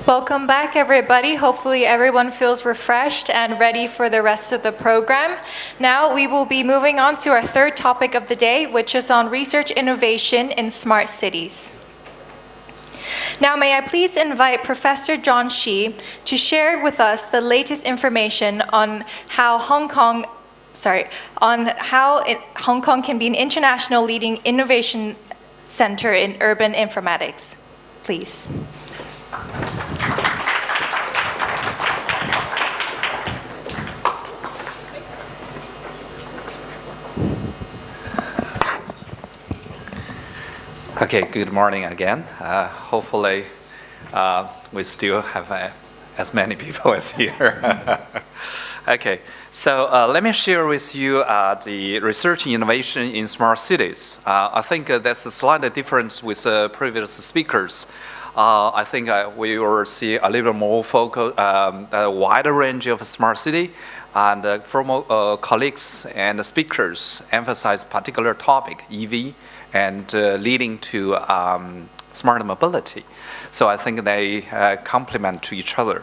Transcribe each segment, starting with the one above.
Welcome back, everybody. Hopefully everyone feels refreshed and ready for the rest of the program. Now we will be moving on to our third topic of the day, which is on research innovation in smart cities. Now, may I please invite Professor John Shi to share with us the latest information on how Hong Kong can be an international leading innovation center in urban informatics. Please. Okay, good morning again. Hopefully, we still have as many people as here. Okay, so let me share with you the research and innovation in smart cities. I think that's a slight difference with previous speakers. I think we will see a little more focus, a wider range of smart city, and from colleagues and speakers emphasize particular topic, EV, and leading to smart mobility. So I think they complement to each other.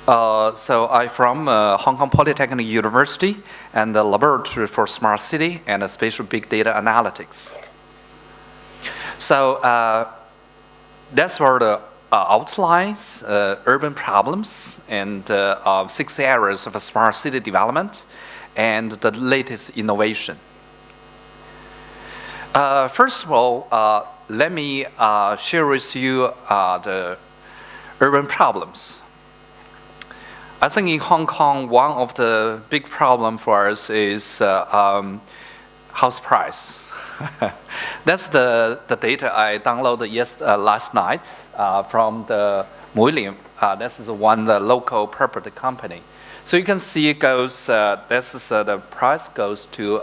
So I'm from Hong Kong Polytechnic University and the Laboratory for Smart City and Spatial Big Data Analytics. So that's where the outlines, urban problems, and 6 areas of smart city development and the latest innovation. First of all, let me share with you the urban problems. I think in Hong Kong, one of the big problems for us is house price. That's the data I downloaded last night from the William. This is the local property company. So you can see it goes. The price goes to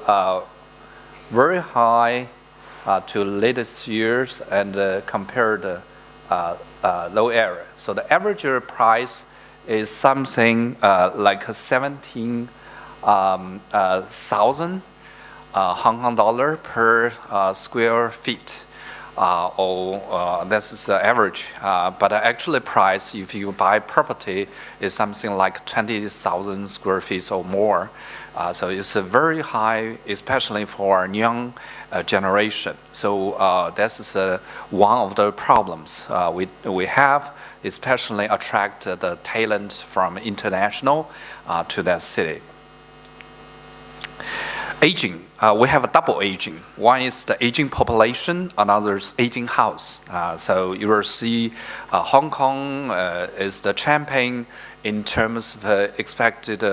very high to latest years and compared low area. So the average price is something like 17,000 Hong Kong dollar per square feet. That's the average. But actually price, if you buy property, is something like 20,000 square feet or more. So it's a very high, especially for young generation. So that's one of the problems we have, especially attract the talent from international to that city. Aging, we have a double aging. One is the aging population, another is aging house. So you will see Hong Kong is the champion in terms of expected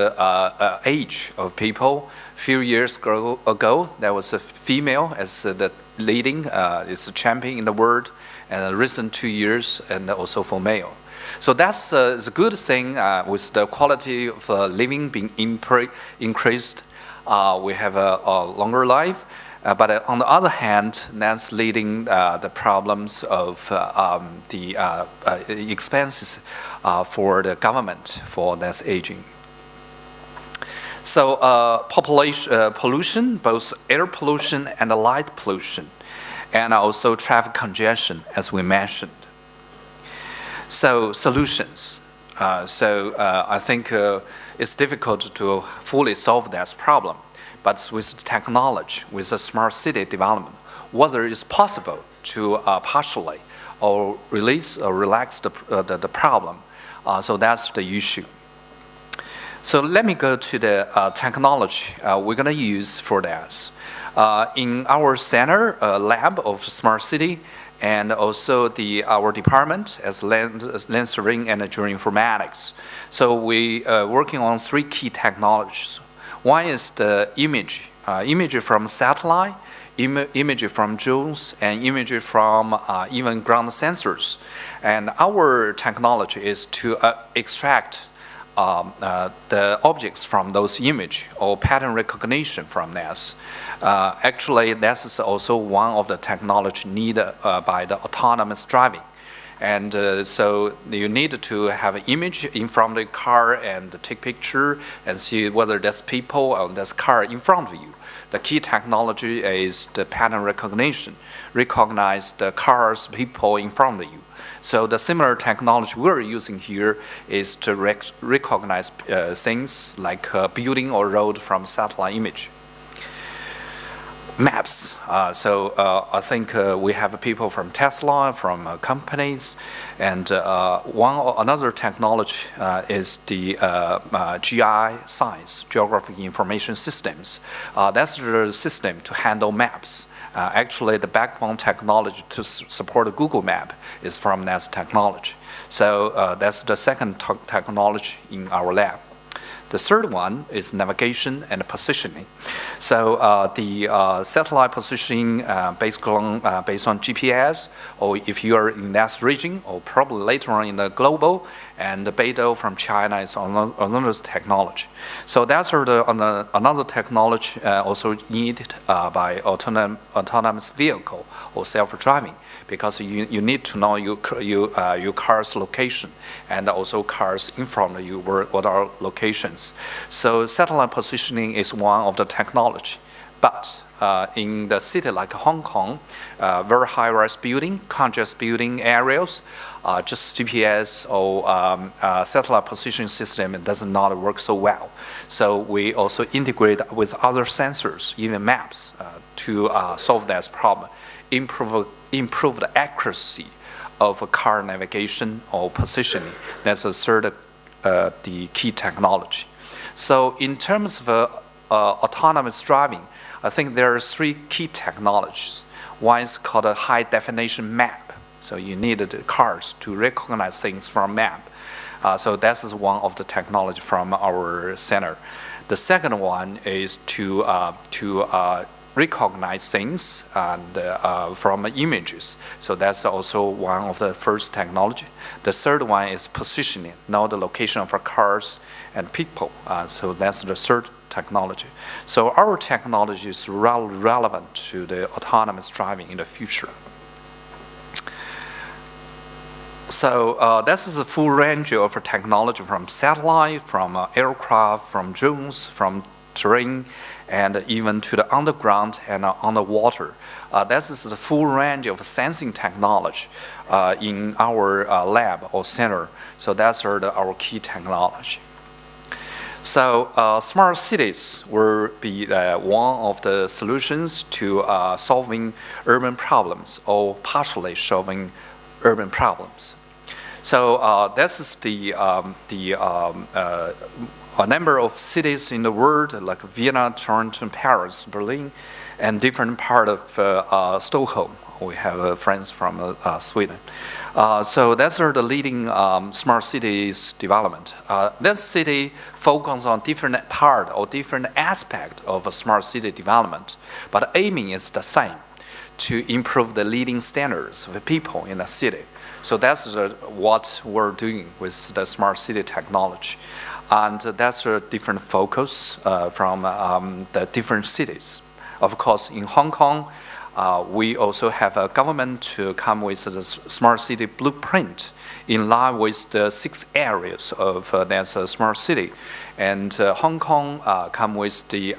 age of people. A few years ago, there was a female as the leading, is a champion in the world, and the recent 2 years, and also for male. So that's a good thing with the quality of living being increased. We have a longer life, but on the other hand, that's leading the problems of the expenses for the government for this aging. So population pollution, both air pollution and light pollution, and also traffic congestion, as we mentioned. So solutions. I think it's difficult to fully solve that problem, but with technology, with the smart city development, whether it's possible to partially or release or relax the problem. So that's the issue. So let me go to the technology we're going to use for that. In our center lab of smart city, and also our department as land surveying and geoinformatics. So we are working on 3 key technologies. One is the image from satellite, image from drones, and image from even ground sensors. And our technology is to extract the objects from those images or pattern recognition from this. Actually, this is also one of the technology needed by the autonomous driving. And so you need to have an image in front of the car and take picture and see whether there's people or there's car in front of you. The key technology is the pattern recognition, recognize the cars, people in front of you. So the similar technology we're using here is to recognize things like a building or road from satellite image. Maps. I think we have people from Tesla, from companies, and another technology is the GI science, Geographic Information Systems. That's the system to handle maps. Actually, the backbone technology to support a Google Map is from that technology. So that's the second technology in our lab. The third one is navigation and positioning. So the satellite positioning based on GPS, or if you are in that region, or probably later on in the global, and the Beidou from China is another technology. So that's another technology also needed by autonomous vehicle or self-driving, because you need to know your car's location and also cars in front of you, what are locations. So satellite positioning is one of the technology. But in the city like Hong Kong, very high-rise building, congested building areas, just GPS or satellite positioning system does not work so well. So we also integrate with other sensors, even maps, to solve that problem, improve the accuracy of a car navigation or positioning. That's the third, the key technology. So in terms of autonomous driving, I think there are three key technologies. One is called a high-definition map. So you need the cars to recognize things from map. So that is one of the technology from our center. The second one is to recognize things and from images. So that's also one of the first technology. The third one is positioning, know the location of our cars and people. So that's the third technology. So our technology is relevant to the autonomous driving in the future. So this is a full range of technology from satellite, from aircraft, from drones, from terrain, and even to the underground and underwater. This is the full range of sensing technology in our lab or center. So that's our key technology. So smart cities will be one of the solutions to solving urban problems or partially solving urban problems. So this is a number of cities in the world, like Vienna, Toronto, Paris, Berlin, and different part of Stockholm. We have friends from Sweden. So that's the leading smart cities development. This city focuses on different part or different aspect of a smart city development, but aiming is the same, to improve the leading standards of the people in the city. So that's what we're doing with the smart city technology. And that's a different focus from the different cities. Of course, in Hong Kong, we also have a government to come with the smart city blueprint in line with the 6 areas of that smart city. And Hong Kong come with the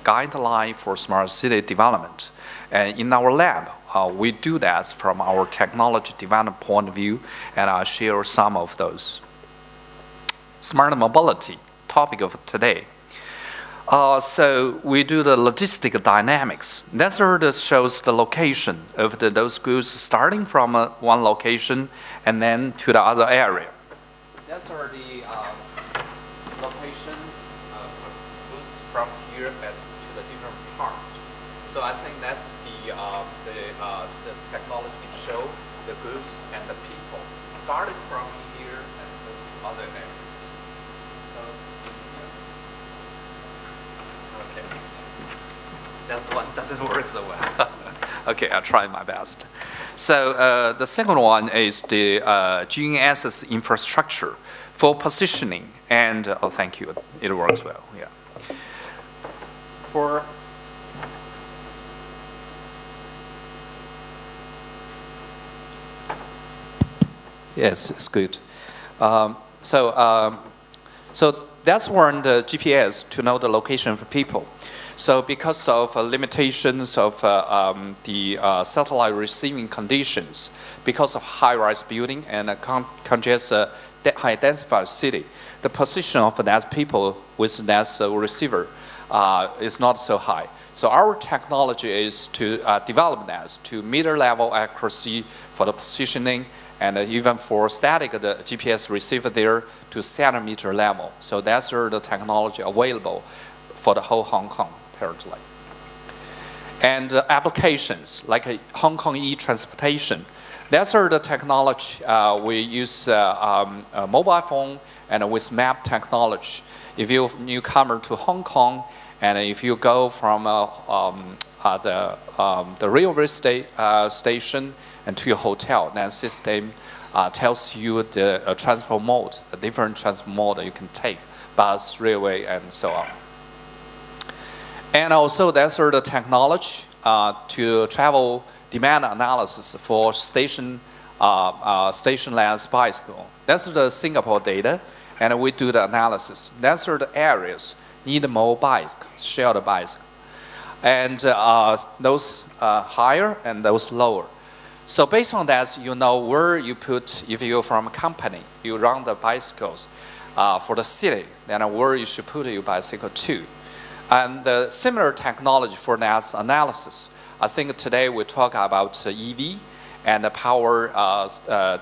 guideline for smart city development. And in our lab, we do that from our technology development point of view, and I'll share some of those. Smart mobility, topic of today. So we do the logistic dynamics. That shows the location of those goods starting from one location and then to the other area. Those are the locations of goods from here to the different parts. So I think that's the technology to show the goods and the people starting from here and goes to other areas. So here. Okay. That's one doesn't work so well. Okay, I'll try my best. So the second one is the GNSS infrastructure for positioning and oh, thank you. It works well. Yeah. For Yes, it's good. So that's one the GPS to know the location of people. So because of limitations of the satellite receiving conditions, because of high-rise building and a congested, high-densified city, the position of that people with that receiver is not so high. So our technology is to develop that to meter-level accuracy for the positioning, and even for static, the GPS receiver there to centimeter level. So that's the technology available for the whole Hong Kong currently. And applications like Hong Kong e-transportation, that's the technology we use a mobile phone and with map technology. If you're a newcomer to Hong Kong, and if you go from the railway station and to your hotel, that system tells you the transport mode, the different transport mode that you can take, bus, railway, and so on. And also that's the technology to travel demand analysis for station-less bicycle. That's the Singapore data, and we do the analysis. That's the areas need more bicycle, shared bicycle, and those higher and those lower. So based on that, you know where you put, if you're from a company, you run the bicycles for the city, then where you should put your bicycle to. And the similar technology for that analysis, I think today we talk about EV and the power,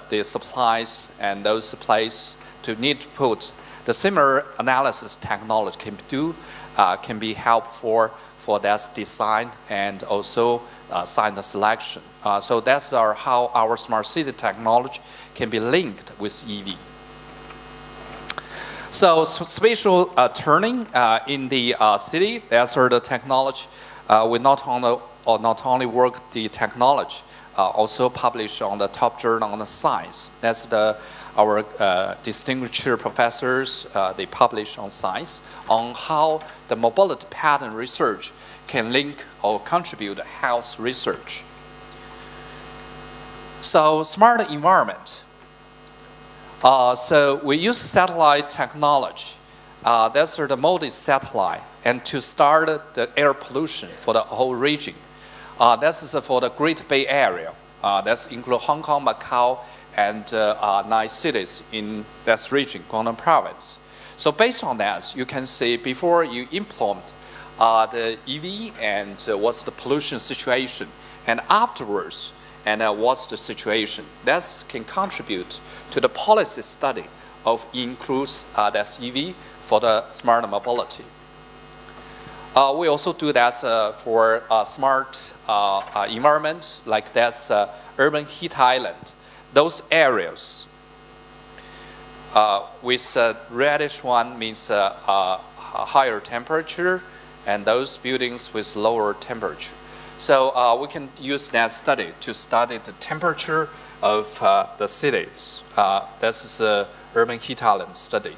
the supplies and those places to need to put. The similar analysis technology can be helpful for that design and also site selection. So that's how our smart city technology can be linked with EV. So spatial turning in the city, that's the technology. We not only work the technology, also publish on the top journal on the science. That's our distinguished professors, they publish on science on how the mobility pattern research can link or contribute to health research. So smart environment. So we use satellite technology. That's the multi-satellite, and to start the air pollution for the whole region. That's for the Great Bay Area. That's include Hong Kong, Macau, and 9 cities in that region, Guangdong Province. So based on that, you can see before you implement the EV and what's the pollution situation, and afterwards, and what's the situation. That can contribute to the policy study of includes that EV for the smart mobility. We also do that for smart environment, like that's urban heat island. Those areas with reddish one means higher temperature, and those buildings with lower temperature. So we can use that study to study the temperature of the cities. This is a urban heat island study.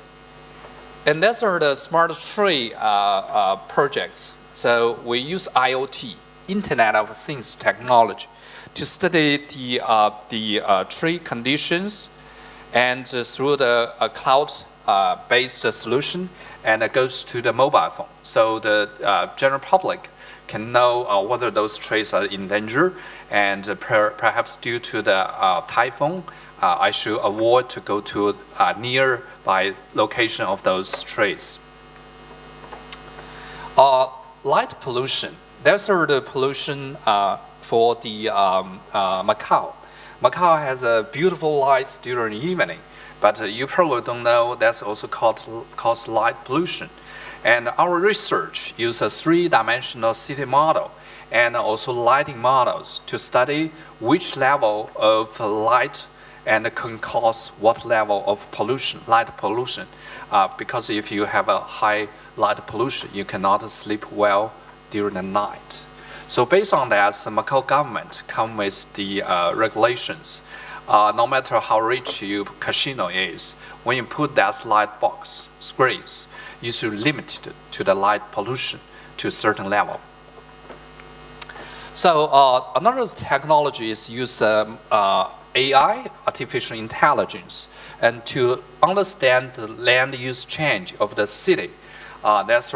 And these are the smart tree projects. So we use IoT, Internet of Things technology, to study the tree conditions, and through the cloud-based solution, and it goes to the mobile phone. So the general public can know whether those trees are in danger, and perhaps due to the typhoon, I should avoid to go to nearby location of those trees. Light pollution. That's the pollution for the Macau. Macau has a beautiful lights during the evening, but you probably don't know that's also called light pollution. And our research uses a 3-dimensional city model and also lighting models to study which level of light and can cause what level of pollution, light pollution. Because if you have a high light pollution, you cannot sleep well during the night. So based on that, the Macau government come with the regulations. No matter how rich your casino is, when you put that light box screens, you should limit it to the light pollution to a certain level. So another technology is use AI, artificial intelligence, and to understand the land use change of the city. That's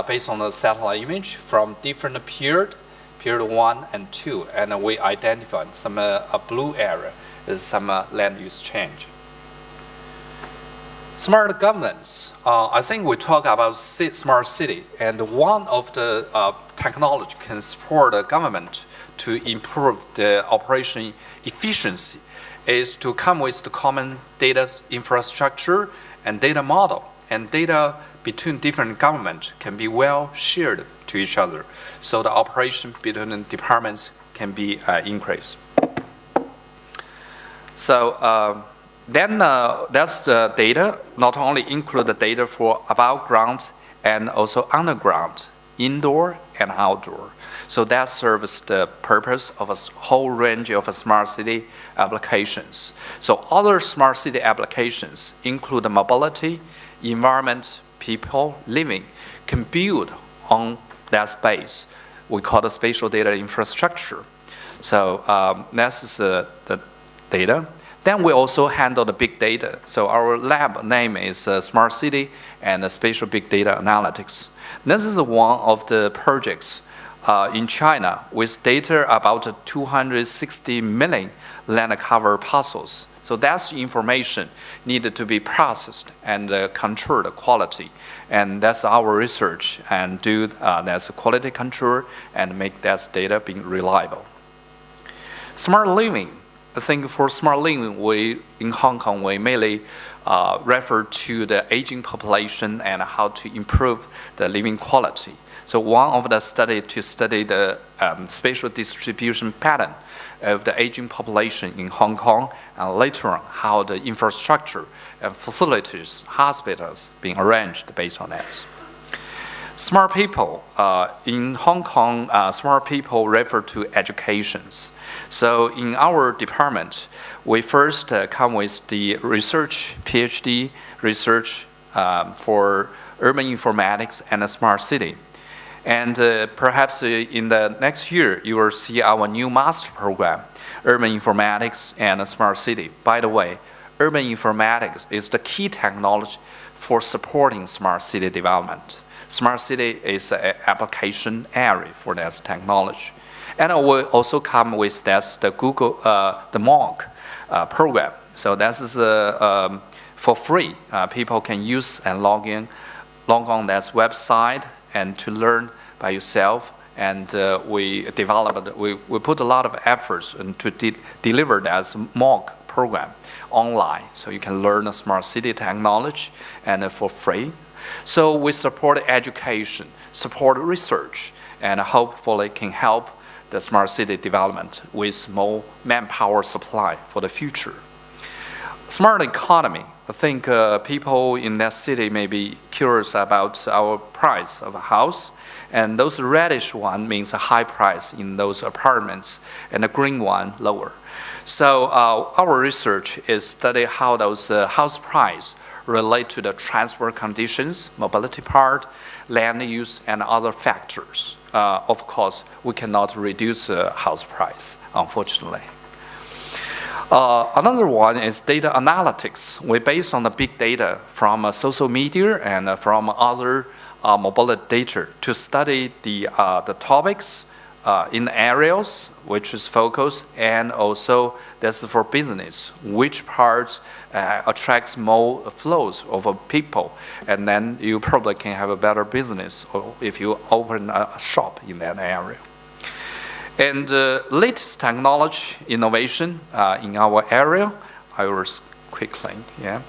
based on the satellite image from different period 1 and 2, and we identified some a blue area is some land use change. Smart governance. I think we talk about smart city, and one of the technology can support the government to improve the operation efficiency is to come with the common data infrastructure and data model, and data between different governments can be well shared to each other, so the operation between the departments can be increased. So then that's the data, not only include the data for above ground and also underground, indoor and outdoor. So that serves the purpose of a whole range of smart city applications. So other smart city applications include mobility, environment, people living, can build on that space. We call the spatial data infrastructure. So this is the data. Then we also handle the big data. So our lab name is Smart City and Spatial Big Data Analytics. This is one of the projects in China with data about 260 million land cover parcels. So that's information needed to be processed and control the quality. And that's our research and do that's quality control and make that data being reliable. Smart living. I think for smart living, in Hong Kong, we mainly refer to the aging population and how to improve the living quality. So one of the study to study the spatial distribution pattern of the aging population in Hong Kong, and later on how the infrastructure and facilities, hospitals being arranged based on that. Smart people. In Hong Kong, smart people refer to educations. So in our department, we first come with the research, PhD research for urban informatics and a smart city. And perhaps in the next year, you will see our new master program, Urban Informatics and a Smart City. By the way, urban informatics is the key technology for supporting smart city development. Smart city is an application area for that technology. And I will also come with the Google, the MOOC program. So that is for free. People can use and log on that website and to learn by yourself. And we put a lot of efforts to deliver that MOOC program online. So you can learn the smart city technology and for free. So we support education, support research, and hopefully can help the smart city development with more manpower supply for the future. Smart economy. I think people in that city may be curious about our price of a house. And those reddish one means a high price in those apartments, and the green one lower. So our research is study how those house price relate to the transport conditions, mobility part, land use, and other factors. Of course, we cannot reduce house price, unfortunately. Another one is data analytics. We base on the big data from social media and from other mobility data to study the topics in areas which is focused, and also that's for business, which parts attracts more flows of people, and then you probably can have a better business if you open a shop in that area. And latest technology innovation in our area, I will quickly, yeah.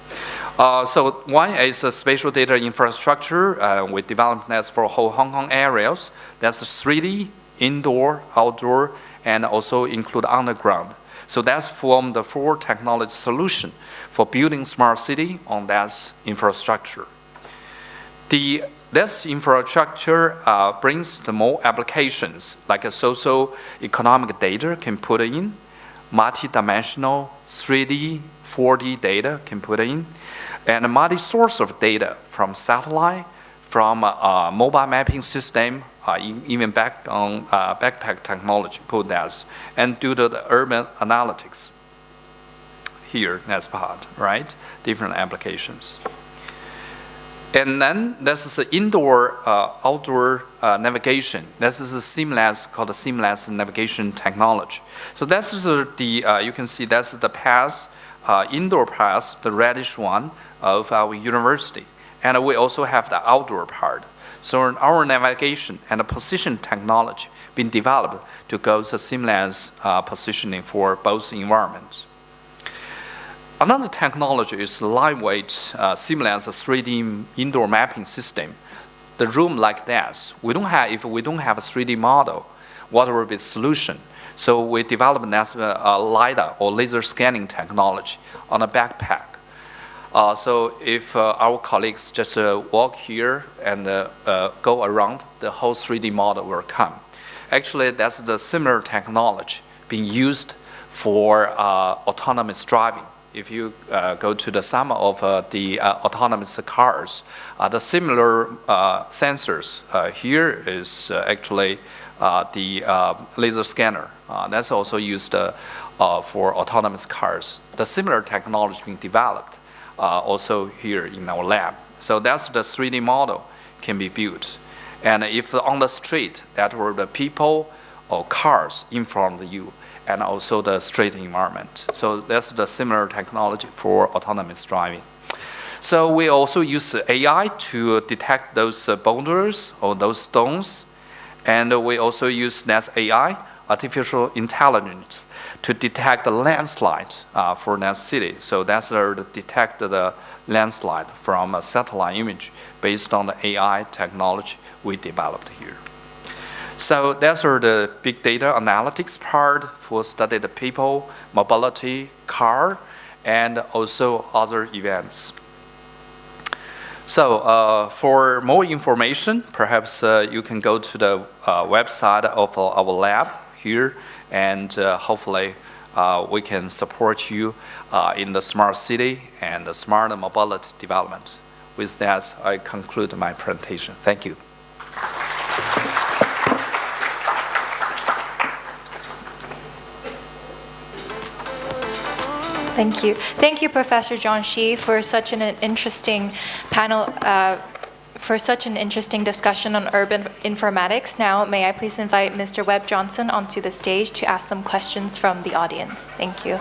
So one is a spatial data infrastructure. We developed that for whole Hong Kong areas. That's 3D, indoor, outdoor, and also include underground. So that's formed the 4 technology solution for building smart city on that infrastructure. This infrastructure brings the more applications, like a socio-economic data can put in, multi-dimensional 3D, 4D data can put in, and a multi-source of data from satellite, from a mobile mapping system, even back on backpack technology, put that, and do the urban analytics. here, that's part, right? Different applications. And then this is the indoor, outdoor navigation. This is a seamless, called a seamless navigation technology. So that's the, you can see that's the path, indoor path, the reddish one of our university. And we also have the outdoor part. So our navigation and the position technology been developed to go to seamless positioning for both environments. Another technology is lightweight, seamless 3D indoor mapping system. The room like that, if we don't have a 3D model, what will be the solution? So we developed a LiDAR or laser scanning technology on a backpack. So if our colleagues just walk here and go around, the whole 3D model will come. Actually, that's the similar technology being used for autonomous driving. If you go to some of the autonomous cars, the similar sensors here is actually the laser scanner. That's also used for autonomous cars. The similar technology being developed also here in our lab. So that's the 3D model can be built. And if on the street, that were the people or cars in front of you, and also the street environment. So that's the similar technology for autonomous driving. So we also use AI to detect those boulders or those stones. And we also use that AI, artificial intelligence, to detect the landslide for that city. So that's to detect the landslide from a satellite image based on the AI technology we developed here. So that's the big data analytics part for study the people, mobility, car, and also other events. So for more information, perhaps you can go to the website of our lab here, and hopefully we can support you in the smart city and the smart mobility development. With that, I conclude my presentation. Thank you. Thank you. Thank you, Professor John Shi, for such an interesting panel, for such an interesting discussion on urban informatics. Now, may I please invite Mr. Webb Johnson onto the stage to ask some questions from the audience. Thank you.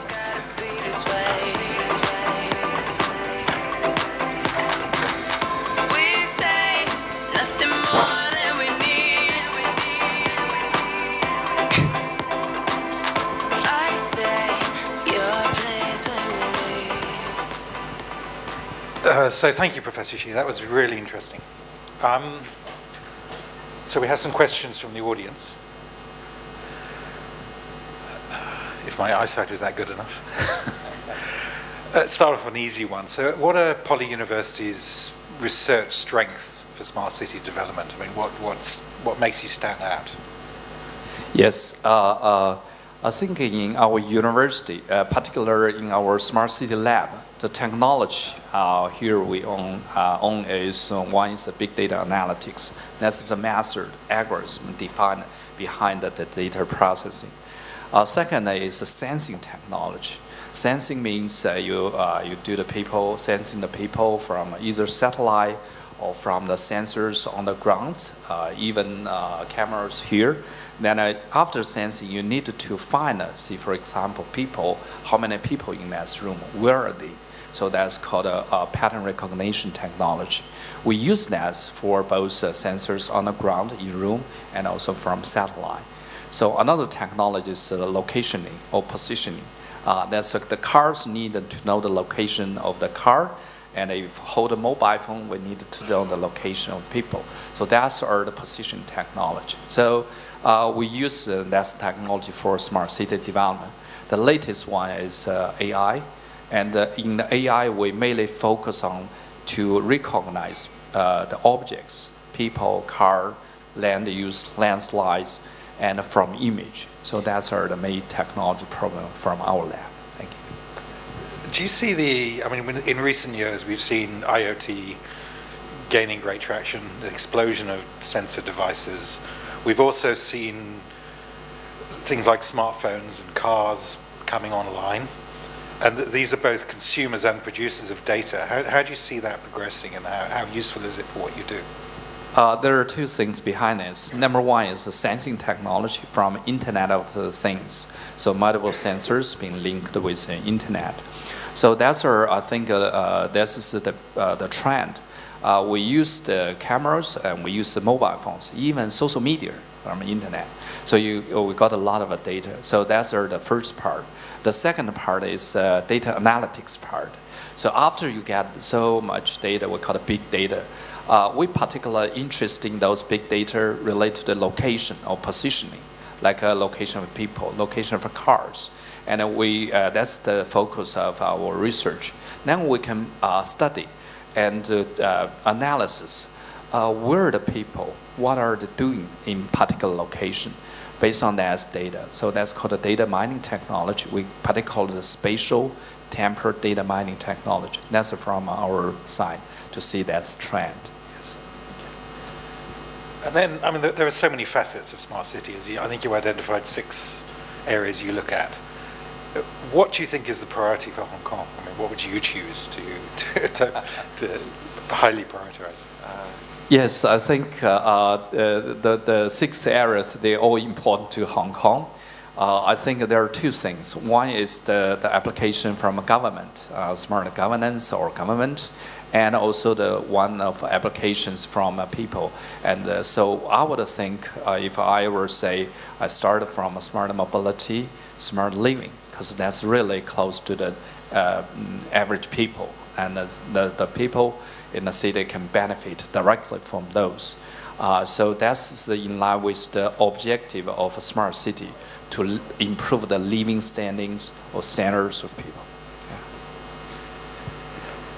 So thank you, Professor Shi. That was really interesting. So we have some questions from the audience. If my eyesight is that good enough. Let's start off with an easy one. So what are Poly University's research strengths for smart city development? I mean, what makes you stand out? Yes, I think in our university, particularly in our smart city lab, the technology here we own is one is the big data analytics. That's the mastered algorithm defined behind the data processing. Second is the sensing technology. Sensing means you do the people, sensing the people from either satellite or from the sensors on the ground, even cameras here. Then after sensing, you need to find, see for example, people, how many people in that room, where are they? So that's called a pattern recognition technology. We use that for both sensors on the ground in room and also from satellite. So another technology is locationing or positioning. That's the cars need to know the location of the car, and if hold a mobile phone, we need to know the location of people. So that's the position technology. So we use that technology for smart city development. The latest one is AI. And in the AI, we mainly focus on to recognize the objects, people, car, land use, landslides, and from image. So that's the main technology problem from our lab. Thank you. Do you see in recent years, we've seen IoT gaining great traction, the explosion of sensor devices. We've also seen things like smartphones and cars coming online. And these are both consumers and producers of data. How do you see that progressing, and how useful is it for what you do? There are two things behind this. Number one is the sensing technology from Internet of Things. So multiple sensors being linked with the Internet. So that's I think this is the trend. We use the cameras and we use the mobile phones, even social media from the Internet. So we got a lot of data. So that's the first part. The second part is data analytics part. So after you get so much data, we call it big data. We particularly interested in those big data related to the location or positioning, like location of people, location of cars. And that's the focus of our research. Then we can study and analysis where the people, what are they doing in particular location based on that data. So that's called the data mining technology. We particularly call it the spatial temporal data mining technology. That's from our side to see that trend. Yes. And then, I mean, there are so many facets of smart cities. I think you identified 6 areas you look at. What do you think is the priority for Hong Kong? I mean, what would you choose to highly prioritize? Yes, I think the 6 areas, they're all important to Hong Kong. I think there are 2 things. One is the application from a government, smart governance or government, and also the one of applications from people. And so I would think if I were say, I started from smart mobility, smart living, because that's really close to the average people. And the people in the city can benefit directly from those. So that's in line with the objective of a smart city to improve the living standings or standards of people.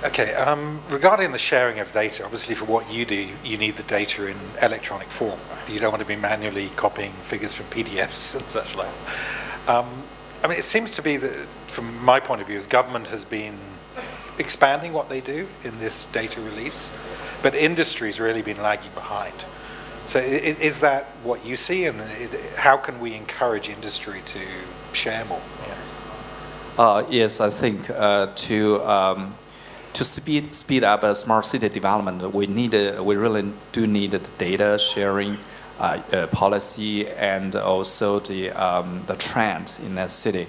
Yeah. Okay, regarding the sharing of data, obviously for what you do, you need the data in electronic form. You don't want to be manually copying figures from PDFs and such like. I mean, it seems to be that, from my point of view, as government has been expanding what they do in this data release, but industry's really been lagging behind. So is that what you see, and how can we encourage industry to share more? Yes, I think to speed up a smart city development, we really do need the data sharing policy and also the trend in that city.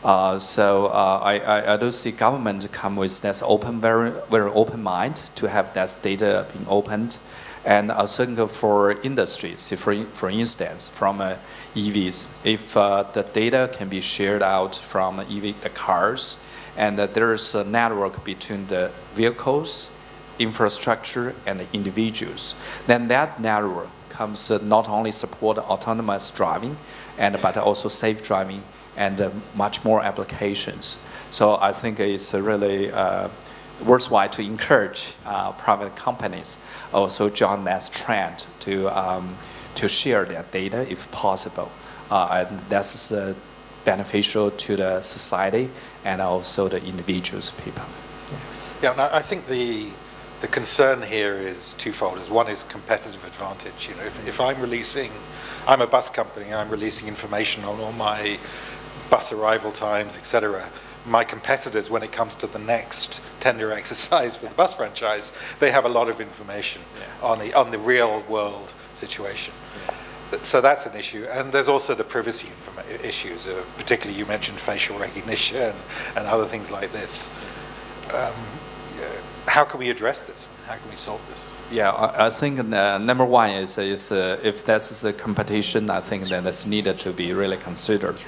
So I do see government come with that very open mind to have that data being opened, and I think for industries, for instance, from EVs, if the data can be shared out from EV the cars, and that there's a network between the vehicles, infrastructure, and the individuals, then that network comes not only support autonomous driving, but also safe driving and much more applications. So I think it's really worthwhile to encourage private companies also join that trend to share their data if possible. And that's beneficial to the society and also the individuals, people. Yeah, and I think the concern here is twofold. One is competitive advantage. You know, if I'm a bus company, and I'm releasing information on all my bus arrival times, etc. My competitors, when it comes to the next tender exercise for the bus franchise, they have a lot of information on the real world situation. Yeah. So that's an issue, and there's also the privacy issues. Particularly, you mentioned facial recognition and other things like this. How can we address this? How can we solve this? Yeah, I think number one is if that's a competition, I think that that's needed to be really considered.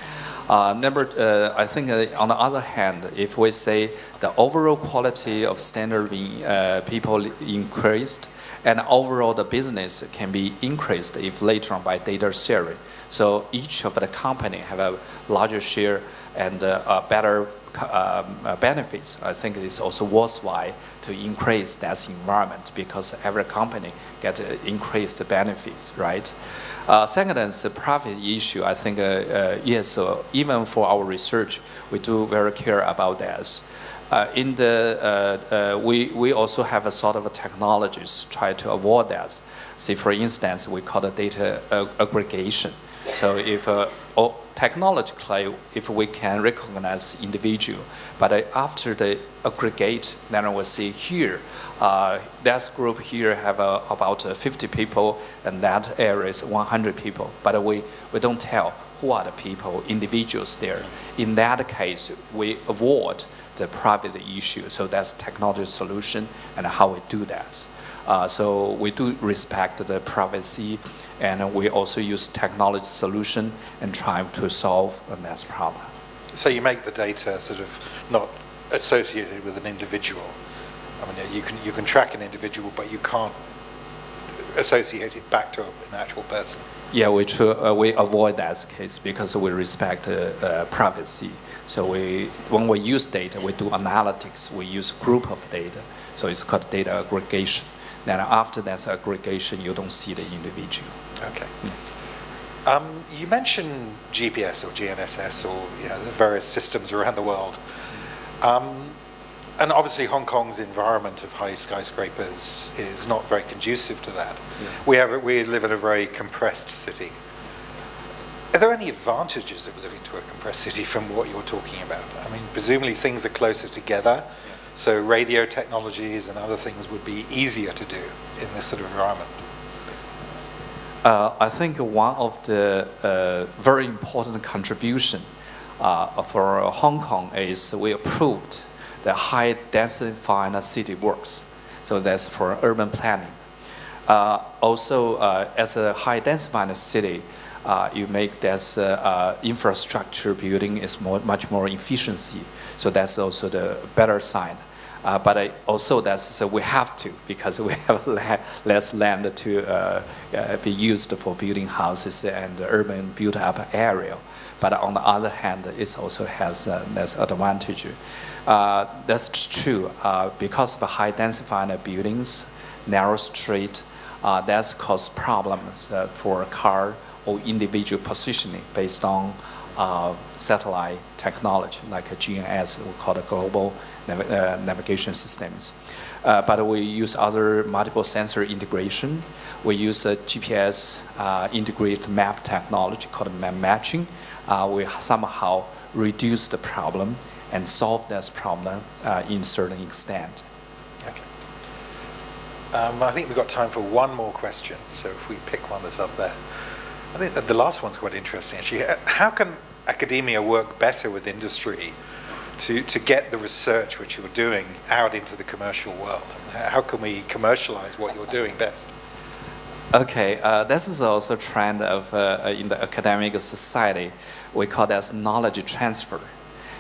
I think on the other hand, if we say the overall quality of standard being people increased, and overall the business can be increased if later on by data sharing. So each of the company have a larger share and better benefits. I think it's also worthwhile to increase that environment because every company get increased benefits, right? Second is the profit issue. I think yes, even for our research, we do very care about that. We also have a sort of technologies try to avoid that. See, for instance, we call it data aggregation. So if technologically, if we can recognize individual, but after the aggregate, then we see here, that group here have about 50 people, and that area is 100 people, but we don't tell who are the people, individuals there. In that case, we avoid the private issue, so that's technology solution and how we do that. So we do respect the privacy, and we also use technology solution and try to solve that problem. So you make the data sort of not associated with an individual. I mean, you can track an individual, but you can't associate it back to an actual person. Yeah, we avoid that case because we respect privacy. So when we use data, we do analytics. We use group of data, so it's called data aggregation. Then after that aggregation, you don't see the individual. Okay. You mentioned GPS or GNSS or the various systems around the world. And obviously Hong Kong's environment of high skyscrapers is not very conducive to that. Yeah. We live in a very compressed city. Are there any advantages of living to a compressed city from what you're talking about? I mean, presumably things are closer together, so radio technologies and other things would be easier to do in this sort of environment. I think one of the very important contribution for Hong Kong is we approved the high densified city works. So that's for urban planning. Also, as a high densified city, you make this infrastructure building is much more efficiency. So that's also the better side. But also that's we have to, because we have less land to be used for building houses and urban built up area. But on the other hand, it also has this advantage. That's true because of high densified buildings, narrow street, that's cause problems for car or individual positioning based on satellite technology like a GNS, we call it global navigation systems. But we use other multiple sensor integration. We use a GPS integrated map technology called map matching. We somehow reduce the problem and solve this problem in certain extent. Okay. I think we've got time for one more question, so if we pick one that's up there. I think that the last one's quite interesting, actually. How can academia work better with industry to get the research which you're doing out into the commercial world? How can we commercialize what you're doing best? Okay, this is also a trend of in the academic society. We call that knowledge transfer.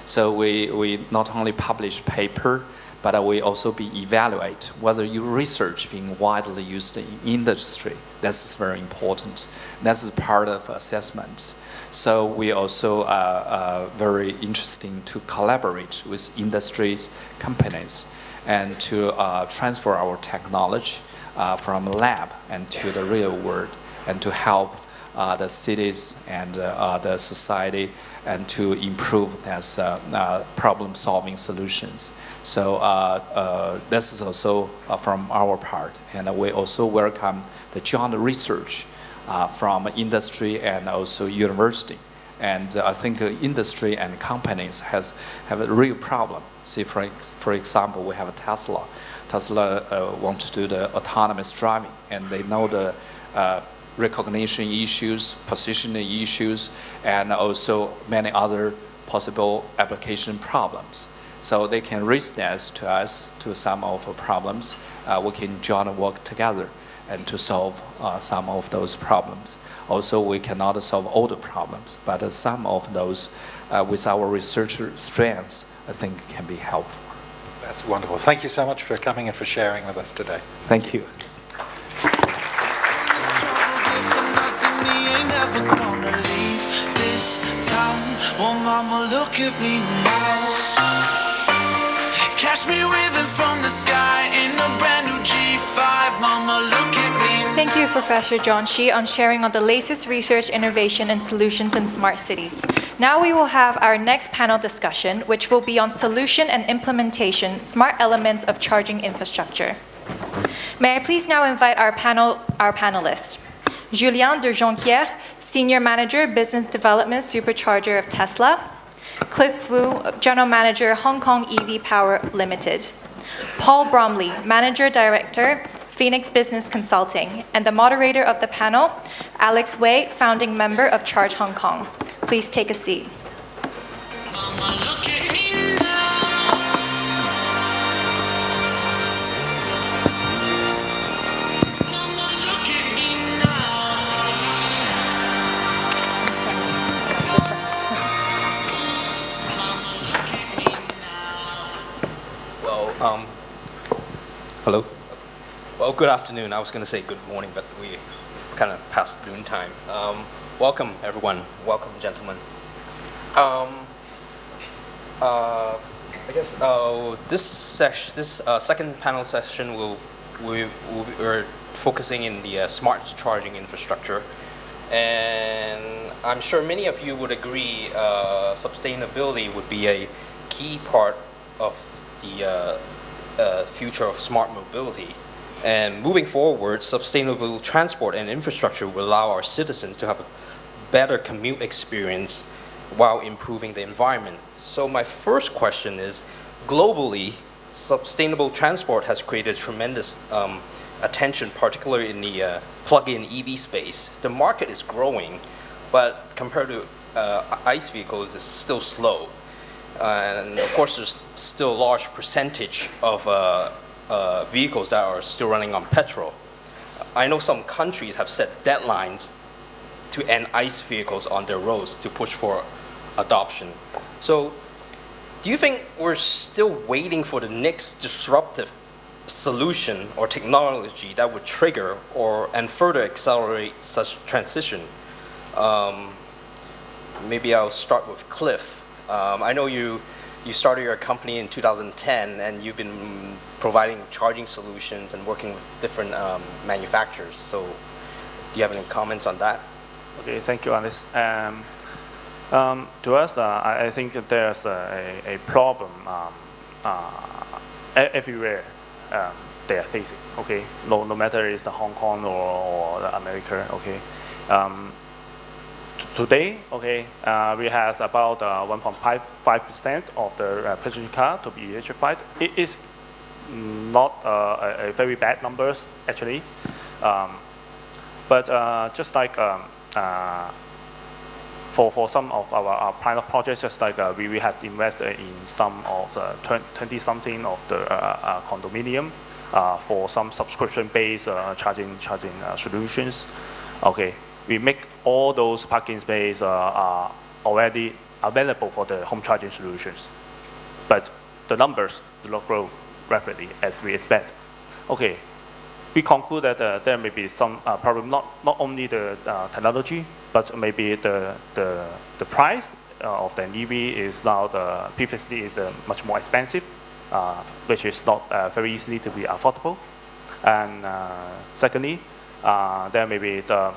So we not only publish paper, but we also evaluate whether your research being widely used in industry. That's very important. This is part of assessment. So we also very interesting to collaborate with industries, companies, and to transfer our technology from lab and to the real world, and to help the cities and the society, and to improve this problem-solving solutions. So this is also from our part, and we also welcome the joint research from industry and also university. And I think industry and companies have a real problem. See, for example, we have a Tesla. Tesla wants to do the autonomous driving, and they know the recognition issues, positioning issues, and also many other possible application problems. So they can raise this to us to some of the problems. We can join work together and to solve some of those problems. Also, we cannot solve all the problems, but some of those with our researcher strengths, I think can be helpful. That's wonderful. Thank you so much for coming and for sharing with us today. Thank you. Oh, mama, look at me now. Catch me waving from the sky in a brand new G5. Mama, look at me now. Thank you, Professor John Shi, on sharing on the latest research, innovation, and solutions in smart cities. Now we will have our next panel discussion, which will be on solution and implementation, smart elements of charging infrastructure. May I please now invite our panelists. Julien de Jonquière, Senior Manager, Business Development Supercharger of Tesla. Cliff Wu, General Manager, Hong Kong EV Power Limited. Paul Bromley, Manager Director, Phoenix Business Consulting. And the moderator of the panel, Alex Wei, founding member of Charge Hong Kong. Please take a seat. Mama, look at me now. Mama, look at me now. Mama, look at me now. Well, hello. Well, good afternoon. I was going to say good morning, but we kind of passed noon time. Welcome, everyone. Welcome, gentlemen. I guess this second panel session we're focusing in the smart charging infrastructure, and I'm sure many of you would agree sustainability would be a key part of the future of smart mobility. And moving forward, sustainable transport and infrastructure will allow our citizens to have a better commute experience while improving the environment. So my first question is, globally, sustainable transport has created tremendous attention, particularly in the plug-in EV space. The market is growing, but compared to ICE vehicles, it's still slow. And of course, there's still a large percentage of vehicles that are still running on petrol. I know some countries have set deadlines to end ICE vehicles on their roads to push for adoption. So, do you think we're still waiting for the next disruptive solution or technology that would trigger and further accelerate such transition? Maybe I'll start with Cliff. I know you started your company in 2010, and you've been providing charging solutions and working with different manufacturers. So, do you have any comments on that? Okay, thank you, Alice. To us, I think there's a problem everywhere they are facing. Okay, no matter it's the Hong Kong or the America. Okay, today, okay, we have about 1.55% of the passenger car to be electrified. It is not a very bad numbers actually, but just like for some of our pilot projects, just like we have invested in some of the 20-something of the condominium for some subscription-based charging solutions. Okay, we make all those parking spaces already available for the home charging solutions, but the numbers do not grow rapidly as we expect. Okay, we conclude that there may be some problem, not only the technology, but maybe the price of the EV is now previously is much more expensive, which is not very easily to be affordable. And secondly, there may be the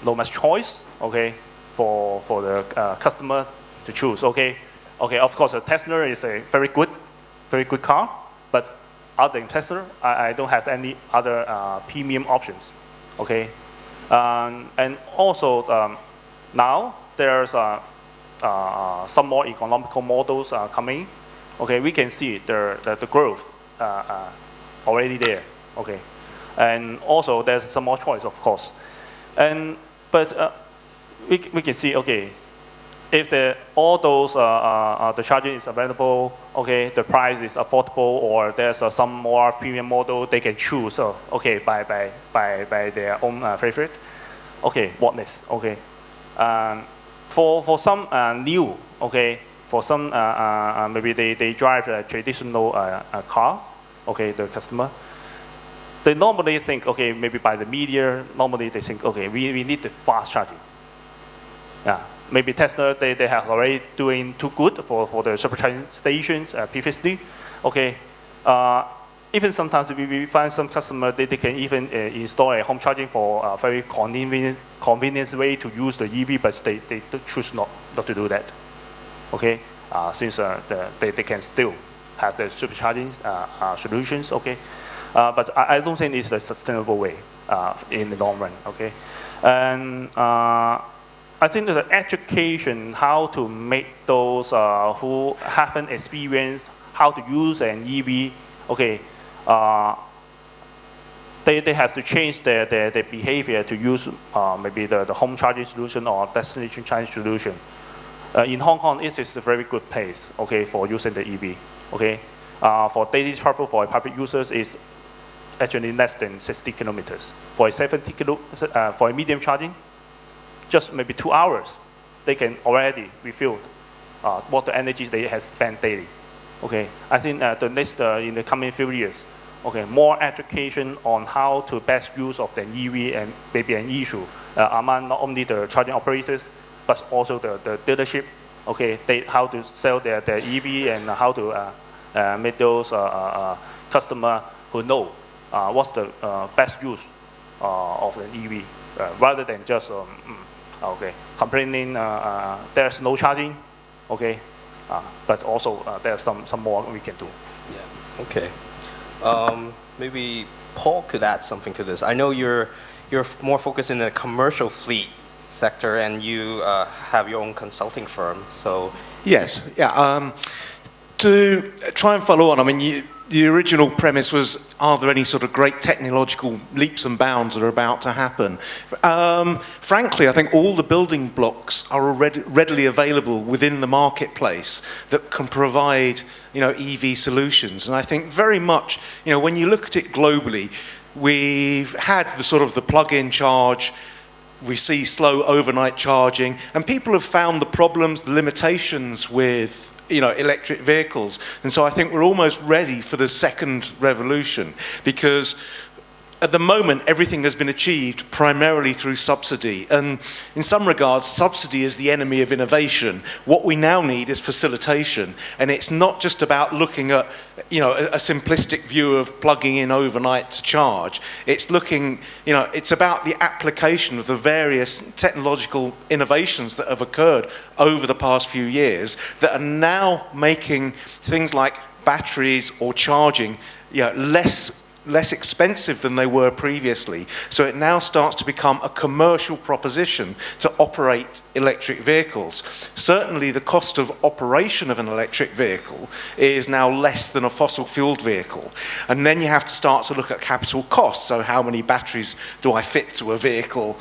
no much choice, okay, for the customer to choose. Okay, of course, a Tesla is a very good car, but other than Tesla, I don't have any other premium options. Okay, and also now there's some more economical models coming. Okay, we can see the growth already there. Okay, and also there's some more choice, of course, but we can see, okay, if all those the charging is available, okay, the price is affordable, or there's some more premium model they can choose. Okay, by their own favorite. Okay, what next? Okay, for some new, okay, for some maybe they drive traditional cars. Okay, the customer. They normally think, okay, maybe by the media, normally they think, okay, we need the fast charging. Yeah. Maybe Tesla, they have already doing too good for the supercharging stations previously. Okay, even sometimes we find some customer they can even install a home charging for a very convenient way to use the EV, but they choose not to do that. Okay, since they can still have the supercharging solutions. Okay, but I don't think it's a sustainable way. in the long run. Okay, and I think that the education, how to make those who haven't experienced how to use an EV, okay, they have to change their behavior to use maybe the home charging solution or destination charging solution. In Hong Kong, it is a very good place, okay, for using the EV. Okay, for daily travel for private users is actually less than 60 kilometers. For a 70 for a medium charging, just maybe 2 hours, they can already refuel what the energy they have spent daily. Okay, I think the next in the coming few years, okay, more education on how to best use of the EV and maybe an issue among not only the charging operators, but also the dealership. Okay, how to sell their EV and how to make those customer who know what's the best use of an EV, rather than just okay, complaining there's no charging. Okay, but also there's some more we can do. Yeah. Okay. Maybe Paul could add something to this. I know you're more focused in the commercial fleet sector, and you have your own consulting firm. So yes, yeah. To try and follow on, I mean, the original premise was, are there any sort of great technological leaps and bounds that are about to happen? Frankly, I think all the building blocks are already readily available within the marketplace that can provide, EV solutions. And I think very much, when you look at it globally, we've had the plug-in charge. We see slow overnight charging, and people have found the problems, the limitations with electric vehicles. And so I think we're almost ready for the second revolution, because at the moment everything has been achieved primarily through subsidy, and in some regards subsidy is the enemy of innovation. What we now need is facilitation, and it's not just about looking at a simplistic view of plugging in overnight to charge. It's looking, it's about the application of the various technological innovations that have occurred over the past few years that are now making things like batteries or charging less expensive than they were previously. So it now starts to become a commercial proposition to operate electric vehicles. Certainly the cost of operation of an electric vehicle is now less than a fossil-fueled vehicle. And then you have to start to look at capital costs. So how many batteries do I fit to a vehicle?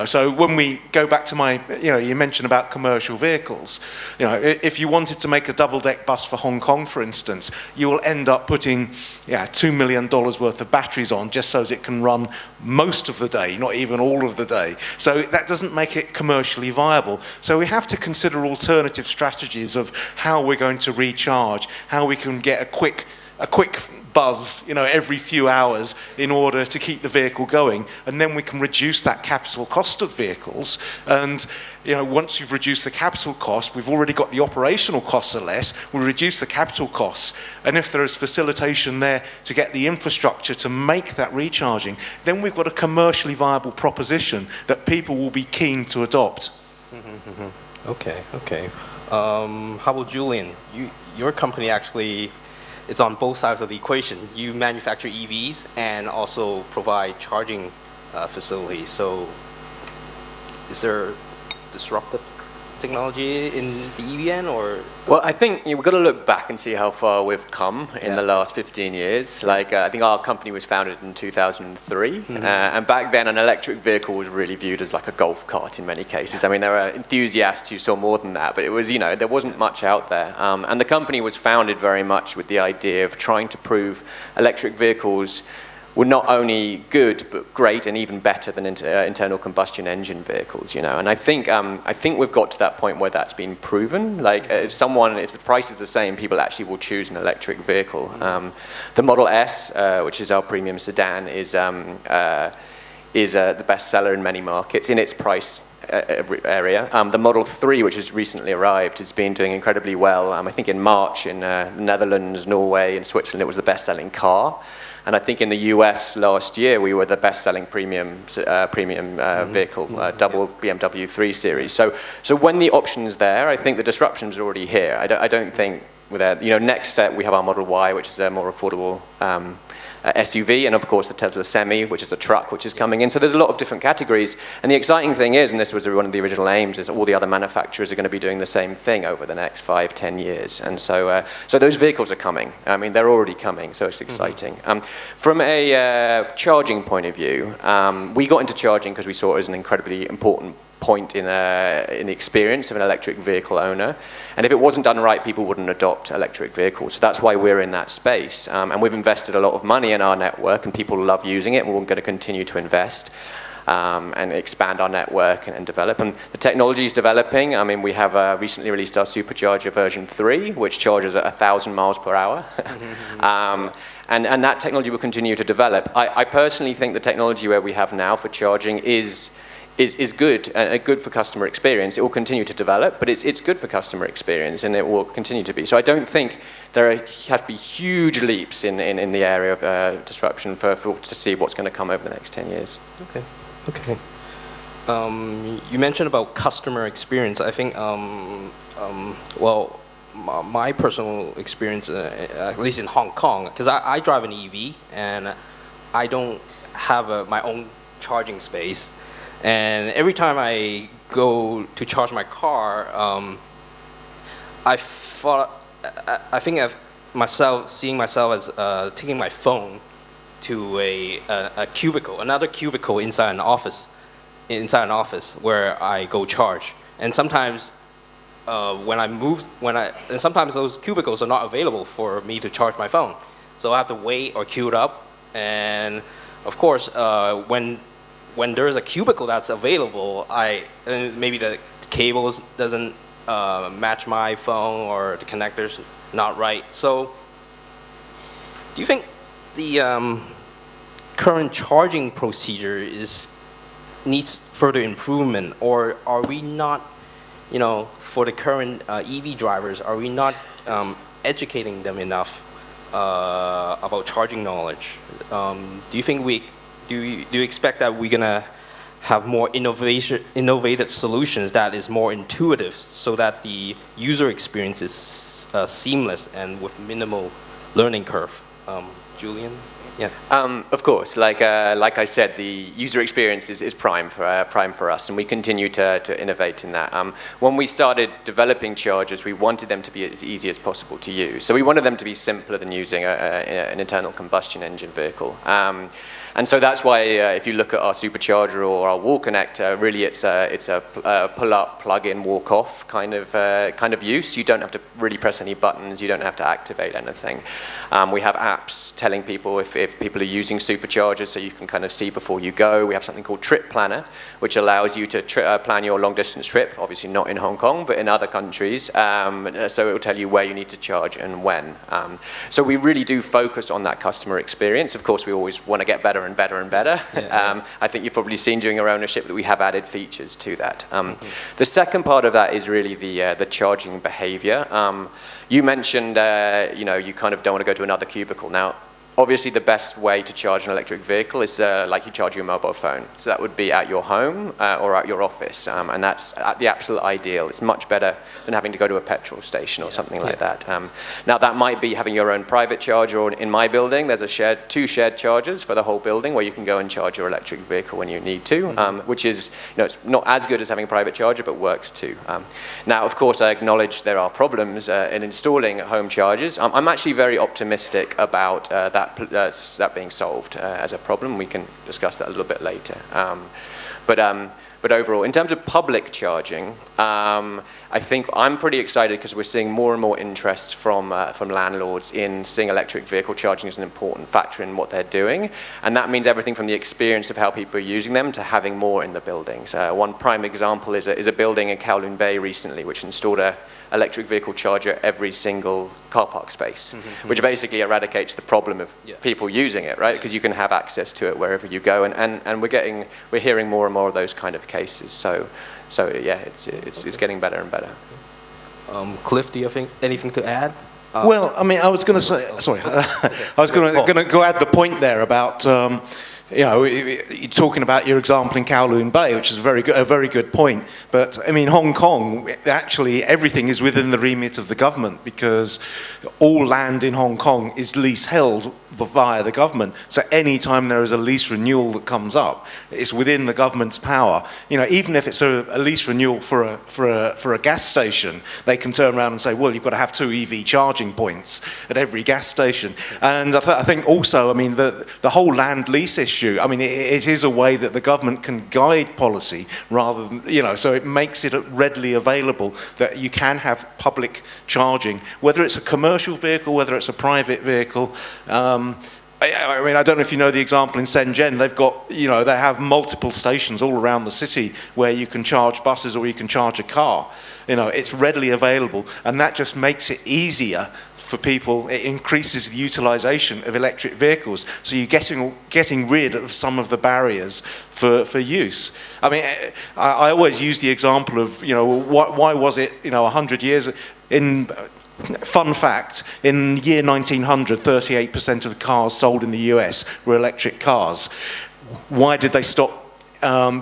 So when we go back to my, you mentioned about commercial vehicles, if you wanted to make a double-deck bus for Hong Kong, for instance, you will end up putting $2 million worth of batteries on just so as it can run most of the day, not even all of the day. So that doesn't make it commercially viable. So we have to consider alternative strategies of how we're going to recharge, how we can get a quick buzz, every few hours in order to keep the vehicle going, and then we can reduce that capital cost of vehicles. And once you've reduced the capital cost, we've already got the operational costs are less, we reduce the capital costs, and if there is facilitation there to get the infrastructure to make that recharging, then we've got a commercially viable proposition that people will be keen to adopt. Okay. How about Julian? Your company actually, it's on both sides of the equation. You manufacture EVs and also provide charging facilities. So is there disruptive technology in the EV or? Well, I think we've got to look back and see how far we've come in the last 15 years. I think our company was founded in 2003, and back then an electric vehicle was really viewed as like a golf cart in many cases. I mean, there are enthusiasts who saw more than that, but it was, there wasn't much out there. And the company was founded very much with the idea of trying to prove electric vehicles were not only good but great and even better than internal combustion engine vehicles, And I think we've got to that point where that's been proven. If the price is the same, people actually will choose an electric vehicle. The Model S, which is our premium sedan, is the best seller in many markets in its price area. The Model 3, which has recently arrived, has been doing incredibly well. I think in March in the Netherlands, Norway, and Switzerland, it was the best-selling car. And I think in the US last year, we were the best-selling premium vehicle, double BMW 3 Series. So when the option's there, I think the disruption's already here. I don't think, next set we have our Model Y, which is a more affordable SUV, and of course the Tesla Semi, which is a truck, which is coming in. So there's a lot of different categories. And the exciting thing is, and this was one of the original aims, is all the other manufacturers are going to be doing the same thing over the next 5-10 years. And so, so those vehicles are coming. I mean, they're already coming, so it's exciting. From a charging point of view, we got into charging because we saw it as an incredibly important point in the experience of an electric vehicle owner. And if it wasn't done right, people wouldn't adopt electric vehicles. So that's why we're in that space. And we've invested a lot of money in our network, and people love using it, and we're going to continue to invest and expand our network and develop. And the technology is developing. I mean, we have recently released our supercharger version 3, which charges at 1,000 miles per hour. And that technology will continue to develop. I personally think the technology where we have now for charging is good and good for customer experience. It will continue to develop, but it's good for customer experience, and it will continue to be. So I don't think there have to be huge leaps in the area of disruption to see what's going to come over the next 10 years. Okay. Okay. You mentioned about customer experience. I think, well, my personal experience, at least in Hong Kong, because I drive an EV and I don't have my own charging space. And every time I go to charge my car, I think of seeing myself as taking my phone to a cubicle, another cubicle inside an office where I go charge. And sometimes sometimes those cubicles are not available for me to charge my phone, so I have to wait or queue it up. And of course, when there is a cubicle that's available, and maybe the cables doesn't match my phone, or the connector's not right. So, do you think the current charging procedure needs further improvement, or are we not, for the current EV drivers, are we not educating them enough about charging knowledge? Do you think do you expect that we're gonna have more innovative solutions that is more intuitive, so that the user experience is seamless and with minimal learning curve? Julian? Yeah. Of course, like I said, the user experience is prime for us, and we continue to innovate in that. When we started developing chargers, we wanted them to be as easy as possible to use. So we wanted them to be simpler than using an internal combustion engine vehicle. And so that's why if you look at our supercharger or our wall connector, really it's a pull-up, plug-in, walk-off kind of use. You don't have to really press any buttons. You don't have to activate anything. We have apps telling people if people are using superchargers, so you can kind of see before you go. We have something called Trip Planner, which allows you to plan your long-distance trip. Obviously not in Hong Kong, but in other countries. So it will tell you where you need to charge and when. So we really do focus on that customer experience. Of course, we always want to get better and better and better. Yeah. I think you've probably seen during our ownership that we have added features to that. The second part of that is really the charging behavior. You mentioned, you kind of don't want to go to another cubicle. Now, obviously, the best way to charge an electric vehicle is like you charge your mobile phone. So that would be at your home or at your office, and that's the absolute ideal. It's much better than having to go to a petrol station or something like that. Now, that might be having your own private charger, or in my building, there's two shared chargers for the whole building where you can go and charge your electric vehicle when you need to, which is, it's not as good as having a private charger, but works too. Now, of course, I acknowledge there are problems in installing home chargers. I'm actually very optimistic about that being solved as a problem. We can discuss that a little bit later. But overall, in terms of public charging, I think I'm pretty excited because we're seeing more and more interest from landlords in seeing electric vehicle charging as an important factor in what they're doing. And that means everything from the experience of how people are using them to having more in the buildings. One prime example is a building in Kowloon Bay recently, which installed a electric vehicle charger every single car park space, which basically eradicates the problem of people using it, right? Because you can have access to it wherever you go, and we're hearing more and more of those kind of cases. So yeah, it's getting better and better. Cliff, do you have anything to add? Well, I mean, I was going to say, sorry, I was going to go add the point there about you know, you're talking about your example in Kowloon Bay, which is a very good point. But I mean, Hong Kong, actually, everything is within the remit of the government, because all land in Hong Kong is lease held via the government. So any time there is a lease renewal that comes up, it's within the government's power. You know, even if it's a lease renewal for a gas station, they can turn around and say, well, you've got to have 2 EV charging points at every gas station. And I think also, I mean, the whole land lease issue, I mean, it is a way that the government can guide policy rather than, you know, so it makes it readily available that you can have public charging, whether it's a commercial vehicle, whether it's a private vehicle. I mean, I don't know if you know the example in Shenzhen. They've got, you know, they have multiple stations all around the city where you can charge buses or you can charge a car. You know, it's readily available, and that just makes it easier for people. It increases the utilization of electric vehicles. So you're getting rid of some of the barriers for use. I mean, I always use the example of, you know, why was it, you know, 100 years in... Fun fact, in the year 1900, 38% of the cars sold in the US were electric cars. Why did they stop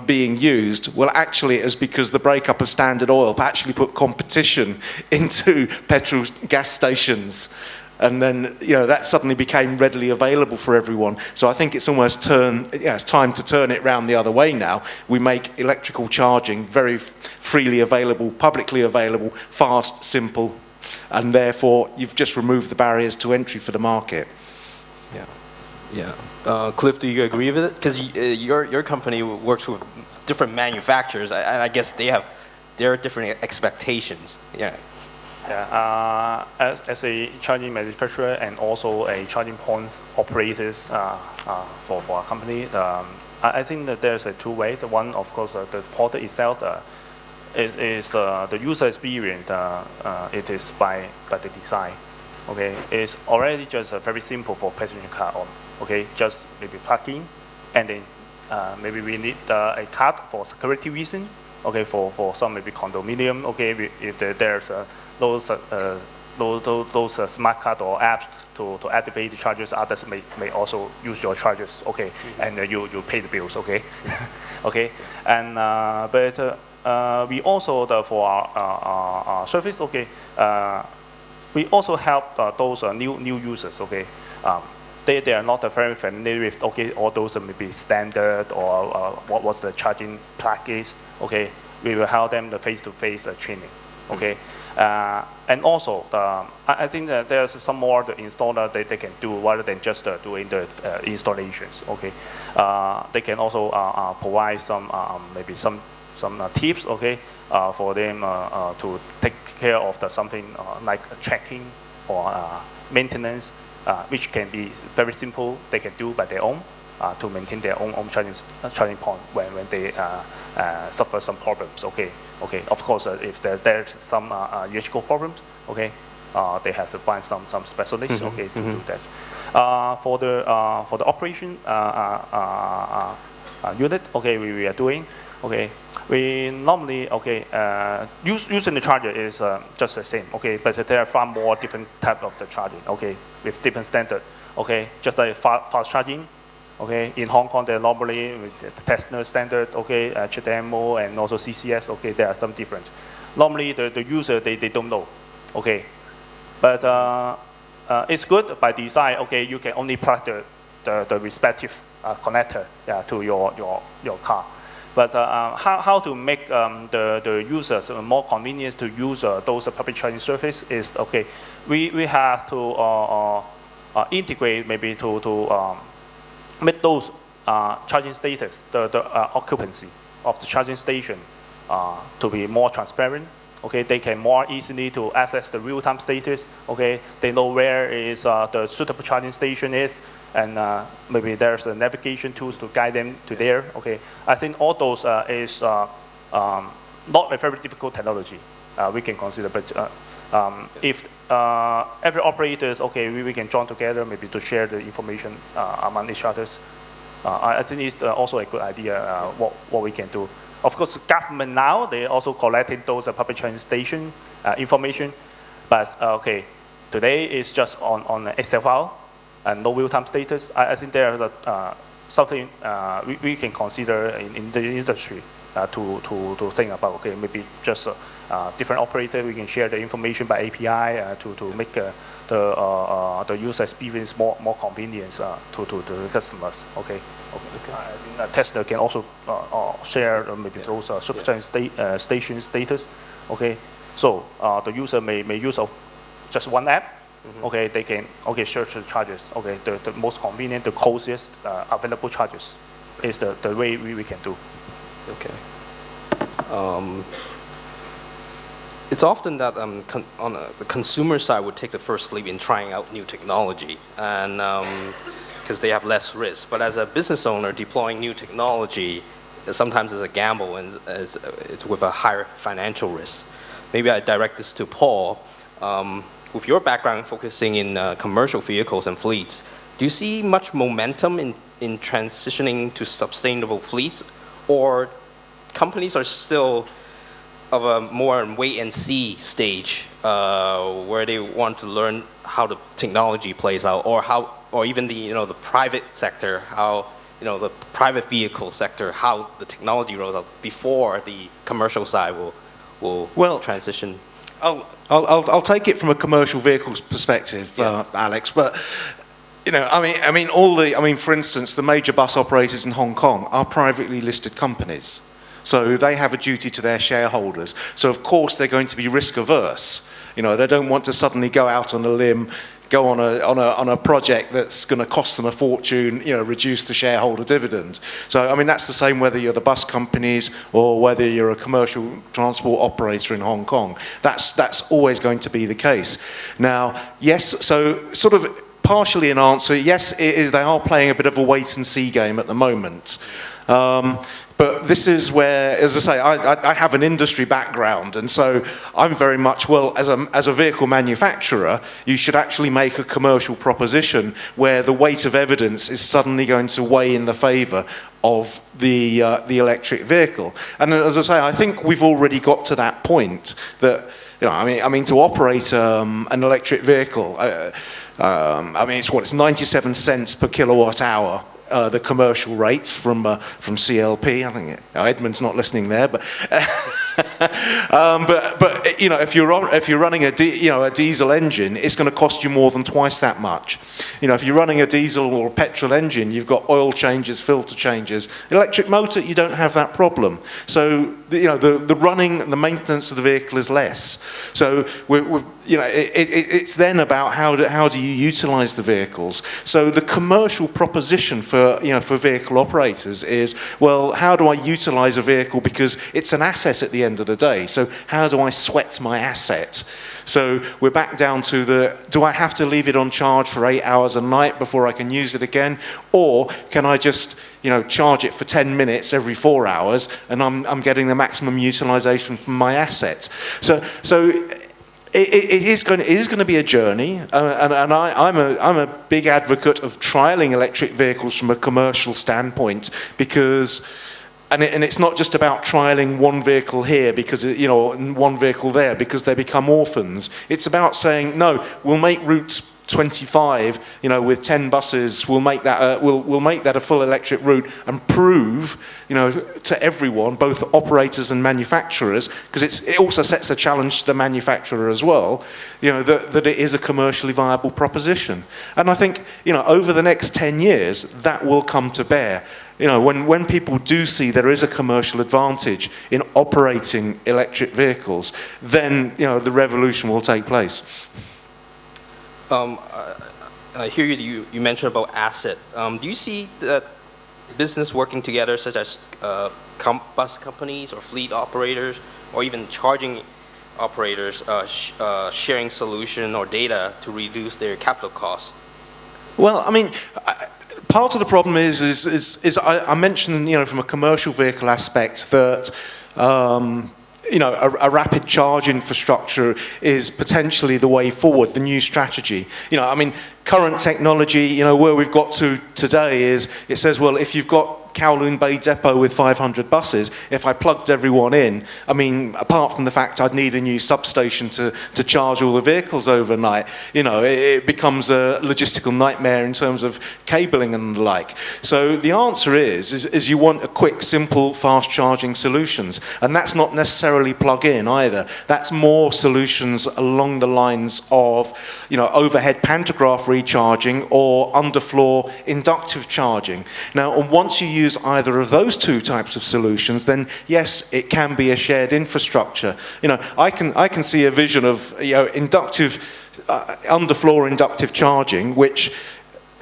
being used? Well, actually, it was because the breakup of Standard Oil actually put competition into petrol gas stations. And then, you know, that suddenly became readily available for everyone. So I think it's almost it's time to turn it round the other way now. We make electrical charging very freely available, publicly available, fast, simple, and therefore you've just removed the barriers to entry for the market. Yeah. Cliff, do you agree with it? Because your company works with different manufacturers, and I guess they have their different expectations. Yeah. Yeah. As a charging manufacturer and also a charging point operators for our company, I think that there's 2 ways. The one, of course, the product itself. It is the user experience. It is by the design. Okay, it's already just very simple for passenger car on. Okay, just maybe plug in, and then maybe we need a card for security reason. Okay, for some maybe condominium. Okay, if there's those smart card or apps to activate the chargers, others may also use your chargers. Okay, and you pay the bills. Okay, okay, and but. We also, for our service, okay, we also help those new users, okay. They are not very familiar with, okay, all those maybe standard or what was the charging package, okay. We will help them the face-to-face training, okay. And also, I think that there's some more the installer they can do rather than just doing the installations, okay. They can also provide some maybe some tips, okay, for them to take care of something like checking or maintenance, which can be very simple. They can do by their own to maintain their own charging point when they suffer some problems. Okay, okay. Of course, if there's some electrical problems, okay, they have to find some specialists, okay, to do that. For the operation unit, okay, we are doing, okay. We normally, okay, using the charger is just the same, okay, but there are far more different type of the charging, okay, with different standard, okay, just like fast charging, okay, in Hong Kong, they're normally with the Tesla standard, okay, HDMI and also CCS, okay, there are some difference. Normally, the user, they don't know, okay, but it's good by design, okay, you can only plug the respective connector to your car. But how to make the users more convenient to use those public charging service is, okay, we have to integrate maybe to make those charging status, the occupancy of the charging station to be more transparent. Okay, they can more easily to access the real-time status. Okay, they know where is the suitable charging station is, and maybe there's a navigation tools to guide them to there. Okay, I think all those is not a very difficult technology we can consider, but if every operators, okay, we can join together maybe to share the information among each others. I think it's also a good idea what we can do. Of course, government now, they also collecting those public charging station information, but okay, today is just on Excel file and no real-time status. I think there are something we can consider in the industry to think about. Okay, maybe just different operator, we can share the information by API to make the user experience more convenience to the customers. Okay. I think Tesla can also share maybe those supercharging station status. Okay, so the user may use of just one app. Okay, they can search the charges. Okay, the most convenient, the closest available charges is the way we can do. Okay. It's often that on the consumer side would take the first leap in trying out new technology, and because they have less risk. But as a business owner, deploying new technology sometimes is a gamble, and it's with a higher financial risk. Maybe I direct this to Paul. With your background focusing in commercial vehicles and fleets, do you see much momentum in transitioning to sustainable fleets, or companies are still of a more wait-and-see stage where they want to learn how the technology plays out, or even the private sector, how the private vehicle sector, how the technology rolls out before the commercial side will transition? I'll take it from a commercial vehicles perspective, Alex. But for instance, the major bus operators in Hong Kong are privately listed companies, so they have a duty to their shareholders. So of course they're going to be risk averse. They don't want to suddenly go out on a limb, go on a project that's going to cost them a fortune, reduce the shareholder dividend. So that's the same whether you're the bus companies or whether you're a commercial transport operator in Hong Kong. That's always going to be the case. Now, yes, so sort of partially an answer, yes, they are playing a bit of a wait and see game at the moment. But this is where, as I say, I have an industry background, and so I'm very much, as a vehicle manufacturer, you should actually make a commercial proposition where the weight of evidence is suddenly going to weigh in the favor of the electric vehicle. And as I say, I think we've already got to that point that, to operate an electric vehicle, it's 97 cents per kilowatt hour. The commercial rates from CLP. I think Edmund's not listening there, but if you're running a diesel engine, it's going to cost you more than twice that much. If you're running a diesel or a petrol engine, you've got oil changes, filter changes. Electric motor, you don't have that problem. So the running, the maintenance of the vehicle is less. So it's then about how do you utilize the vehicles. So the commercial proposition for vehicle operators is, how do I utilize a vehicle, because it's an asset at the end of the day. So how do I sweat my asset? So we're back down to do I have to leave it on charge for 8 hours a night before I can use it again, or can I just charge it for 10 minutes every 4 hours and I'm getting the maximum utilization from my assets? So it is going to be a journey, and I'm a big advocate of trialing electric vehicles from a commercial standpoint, because and it's not just about trialing one vehicle here because one vehicle there because they become orphans. It's about saying, no, we'll make routes 25, with 10 buses, we'll make that a full electric route and prove, to everyone, both operators and manufacturers, because it also sets a challenge to the manufacturer as well, that it is a commercially viable proposition. And I think, over the next 10 years, that will come to bear. When people do see there is a commercial advantage in operating electric vehicles, then, the revolution will take place. I hear you mentioned about asset. Do you see that business working together, such as bus companies or fleet operators, or even charging operators, sharing solution or data to reduce their capital costs? Well, part of the problem is I mentioned, from a commercial vehicle aspect that. A rapid charge infrastructure is potentially the way forward, the new strategy. Current technology, where we've got to today is, it says, if you've got Kowloon Bay Depot with 500 buses. If I plugged everyone in, I mean, apart from the fact I'd need a new substation to charge all the vehicles overnight, you know, it becomes a logistical nightmare in terms of cabling and the like. So the answer is you want a quick, simple, fast charging solutions. And that's not necessarily plug-in either. That's more solutions along the lines of, you know, overhead pantograph recharging or underfloor inductive charging. Now, and once you use either of those two types of solutions, then yes, it can be a shared infrastructure. You know, I can see a vision of, you know, inductive, underfloor inductive charging, which,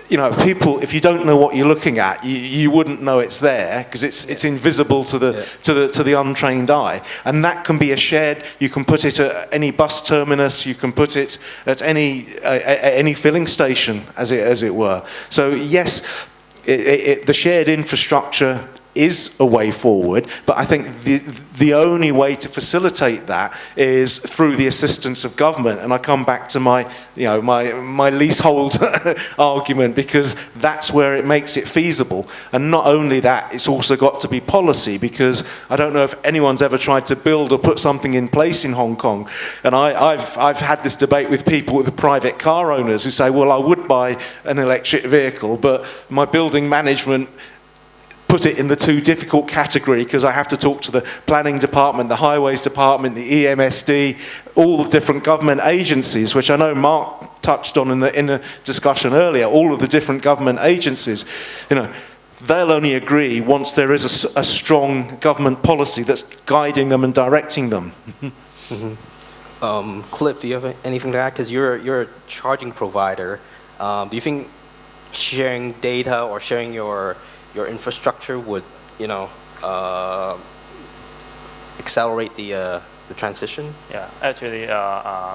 you know, people, if you don't know what you're looking at, you wouldn't know it's there because it's invisible to the untrained eye. And that can be a shared. You can put it at any bus terminus. You can put it at any filling station, as it were. So yes, the shared infrastructure is a way forward, but I think the only way to facilitate that is through the assistance of government. And I come back to my leasehold argument, because that's where it makes it feasible. And not only that, it's also got to be policy, because I don't know if anyone's ever tried to build or put something in place in Hong Kong. And I've had this debate with people, with the private car owners, who say, well, I would buy an electric vehicle, but my building management put it in the too difficult category because I have to talk to the planning department, the highways department, the EMSD, all the different government agencies, which I know Mark touched on in the discussion earlier, all of the different government agencies. You know, they'll only agree once there is a strong government policy that's guiding them and directing them. Cliff, do you have anything to add? Because you're a charging provider. Do you think sharing data or sharing your infrastructure would, you know, accelerate the transition? Yeah, actually,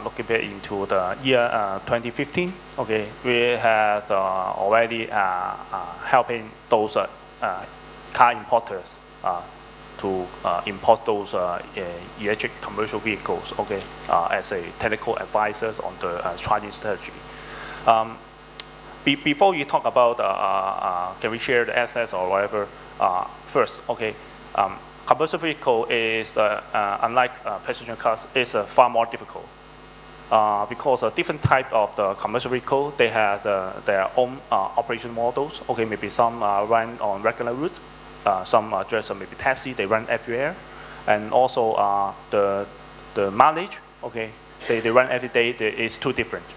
looking back into the year 2015, okay, we have already helping those car importers to import those electric commercial vehicles, okay, as a technical advisors on the charging strategy. Before you talk about can we share the assets or whatever, first, okay, commercial vehicle is, unlike passenger cars, is far more difficult because a different type of the commercial vehicle, they have their own operation models. Okay, maybe some run on regular routes, some just maybe taxi, they run everywhere, and also the mileage, okay, they run every day, is too different.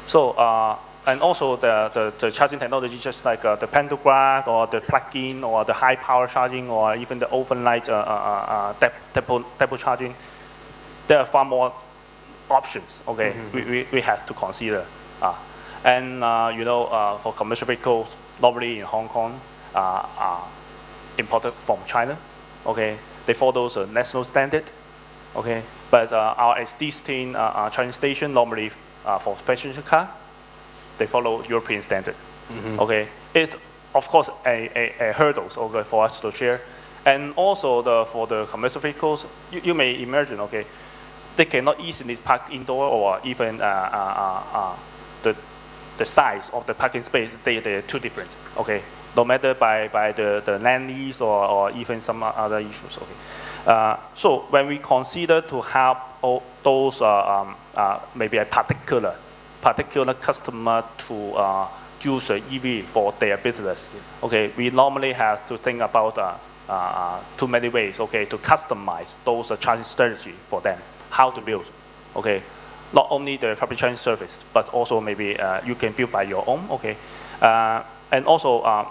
So. And also the charging technology, just like the pantograph or the plug-in or the high power charging or even the overnight depot charging, there are far more options. Okay, we have to consider. And you know, for commercial vehicles, normally in Hong Kong, imported from China. Okay, they follow the national standard. Okay, but our existing charging station normally for passenger car, they follow European standard. Okay, it's of course a hurdles, okay, for us to share, and also for the commercial vehicles, you may imagine, okay, they cannot easily park indoor, or even the size of the parking space, they're too different. Okay, no matter by the land lease or even some other issues. Okay, so when we consider to help all those maybe a particular customer to use EV for their business. Okay, we normally have to think about too many ways. Okay, to customize those charging strategy for them. How to build. Okay, not only the public charging service, but also maybe you can build by your own. Okay, and also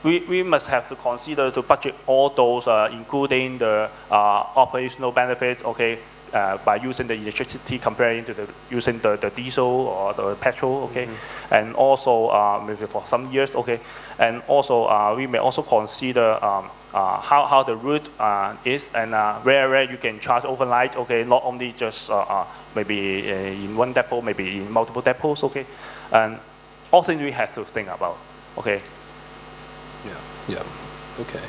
we must have to consider to budget all those, including the operational benefits. Okay. By using the electricity comparing to using the diesel or the petrol, okay, and also maybe for some years, okay, and also we may also consider how the route is and where you can charge overnight, okay, not only just maybe in one depot, maybe in multiple depots, okay, and all things we have to think about, okay. Yeah, okay.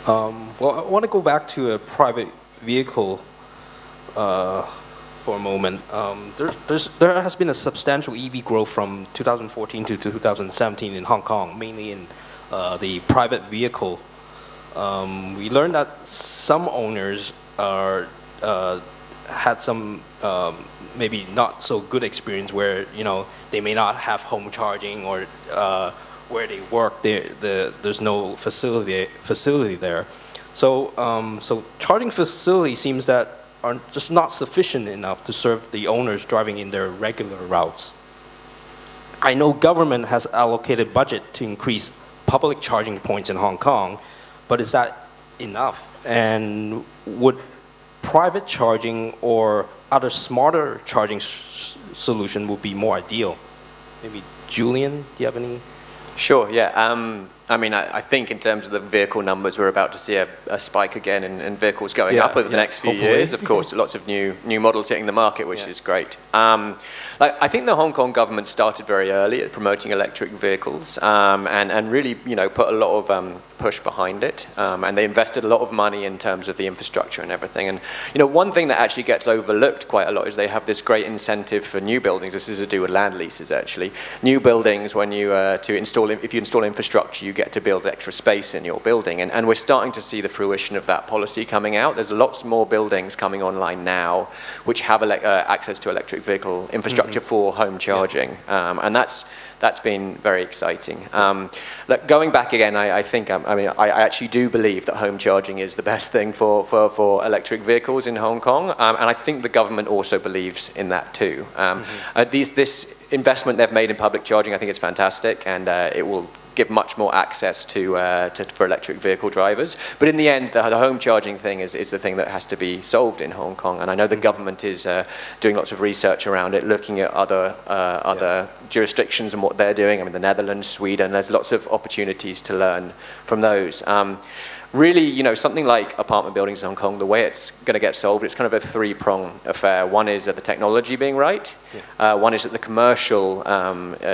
Well, I want to go back to a private vehicle for a moment. There has been a substantial EV growth from 2014 to 2017 in Hong Kong, mainly in the private vehicle, we learned that some owners had some maybe not so good experience where they may not have home charging, or where they work there's no facility there. So charging facility seems that are just not sufficient enough to serve the owners driving in their regular routes. I know government has allocated budget to increase public charging points in Hong Kong, but is that enough? And would private charging or other smarter charging solution would be more ideal? Maybe Julian, do you have any? Sure, yeah. I mean, I think in terms of the vehicle numbers, we're about to see a spike again in vehicles going up over the next few years. Of course, lots of new models hitting the market, which is great. I think the Hong Kong government started very early at promoting electric vehicles, and really, put a lot of push behind it. And they invested a lot of money in terms of the infrastructure and everything. And one thing that actually gets overlooked quite a lot is they have this great incentive for new buildings. This is to do with land leases, actually. New buildings, when you if you install infrastructure, you get to build extra space in your building, and we're starting to see the fruition of that policy coming out. There's lots more buildings coming online now which have access to electric vehicle infrastructure for home charging, and that's been very exciting. Going back again, I think I actually do believe that home charging is the best thing for electric vehicles in Hong Kong, and I think the government also believes in that too. This investment they've made in public charging, I think, is fantastic, and it will give much more access for electric vehicle drivers. But in the end, the home charging thing is the thing that has to be solved in Hong Kong. And I know the government is doing lots of research around it, looking at other jurisdictions and what they're doing. I mean, the Netherlands, Sweden, there's lots of opportunities to learn from those. Really, something like apartment buildings in Hong Kong, the way it's going to get solved, it's kind of a three-prong affair. One is the technology being right, one is that the commercial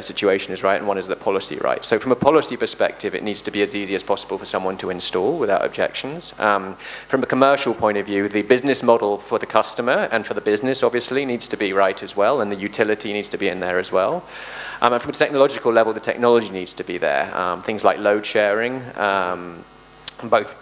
situation is right, and one is the policy right. So from a policy perspective, it needs to be as easy as possible for someone to install without objections. From a commercial point of view, the business model for the customer and for the business, obviously, needs to be right as well, and the utility needs to be in there as well. And from a technological level, the technology needs to be there. Things like load sharing, both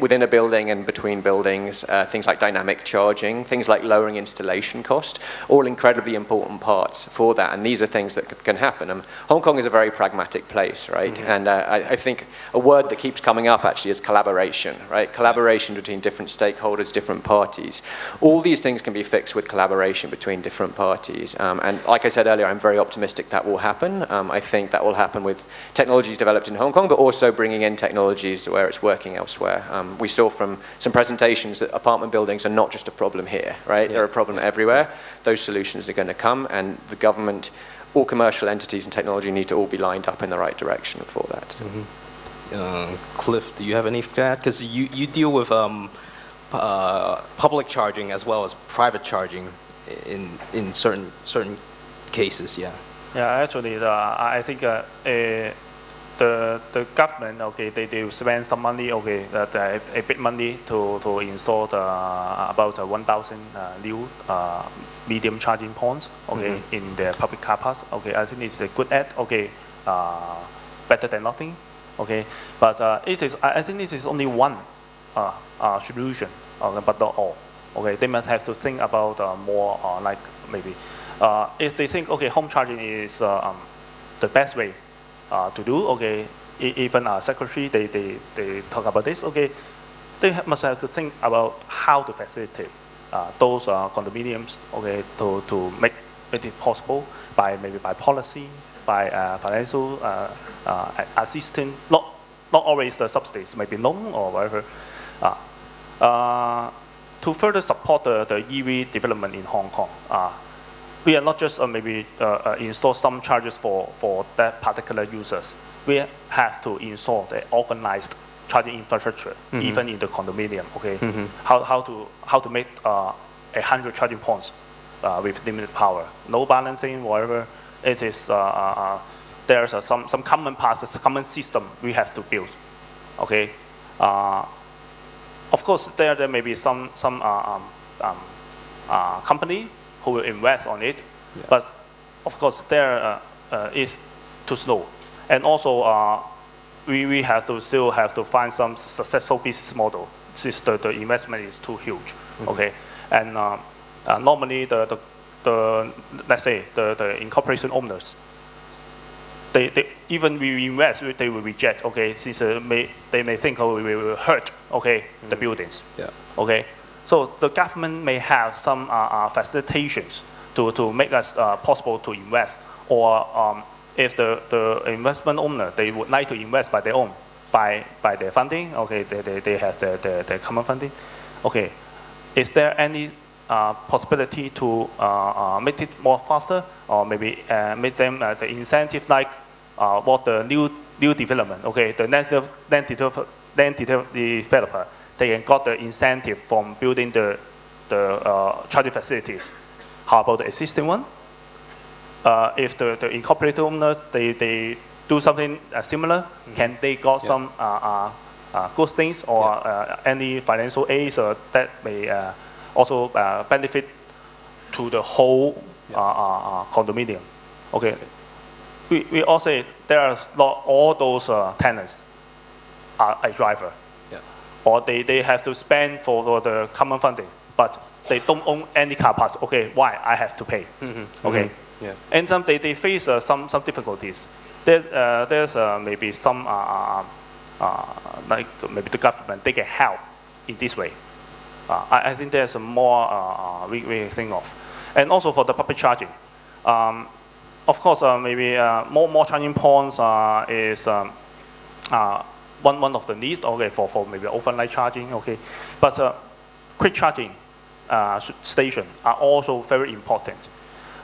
within a building and between buildings, things like dynamic charging, things like lowering installation cost, all incredibly important parts for that. And these are things that can happen. Hong Kong is a very pragmatic place, right? Mm-hmm. And I think a word that keeps coming up actually is collaboration, right? Collaboration between different stakeholders, different parties. All these things can be fixed with collaboration between different parties. And like I said earlier, I'm very optimistic that will happen. I think that will happen with technologies developed in Hong Kong, but also bringing in technologies where it's working elsewhere. We saw from some presentations that apartment buildings are not just a problem here, right? They're a problem everywhere. Those solutions are going to come, and the government, all commercial entities and technology need to all be lined up in the right direction for that. So. Cliff, do you have anything to add? Because you deal with public charging as well as private charging in certain cases, yeah. Yeah, actually, I think the government, they spend some money, a big money to install about 1,000 new medium charging points, in the public car parks. I think it's a good ad, better than nothing, But I think this is only one solution, but not all. They must have to think about more, like maybe if they think home charging is the best way to do, even our secretary, they talk about this, they must have to think about how to facilitate those condominiums, to make it possible maybe by policy, by financial assistance, not always subsidies, maybe loan or whatever, to further support the EV development in Hong Kong. We are not just maybe install some chargers for that particular users. We have to install the organized charging infrastructure, even in the condominium. How to make 100 charging points with limited power, no balancing, whatever. It is there's some common parts, common system we have to build. Of course, there may be some company who will invest on it, but of course there is too slow. And also we have to still have to find some successful business model since the investment is too huge. Okay, and normally the let's say the incorporation owners, they even we invest, they will reject. Okay, since they may think, oh, we will hurt, okay, the buildings. Yeah. Okay, so the government may have some facilitations to make us possible to invest, or if the investment owner, they would like to invest by their own, by their funding. Okay, they have their common funding. Okay, is there any possibility to make it more faster, or maybe make them the incentive like what the new development? Okay, the land developer, they can got the incentive from building the charging facilities. How about the existing one? If the incorporated owners, they do something similar, can they got some good things, or any financial aids that may also benefit to the whole condominium? Okay. We all say there are not all those tenants are a driver, or they have to spend for the common funding, but they don't own any car parks. Okay, why I have to pay? Okay, Yeah. and they face some difficulties. There's maybe some like maybe the government, they can help in this way. I think there's a more we can think of, and also for the public charging. Of course, maybe more charging points is one of the needs. Okay, for maybe overnight charging. Okay, but quick charging station are also very important.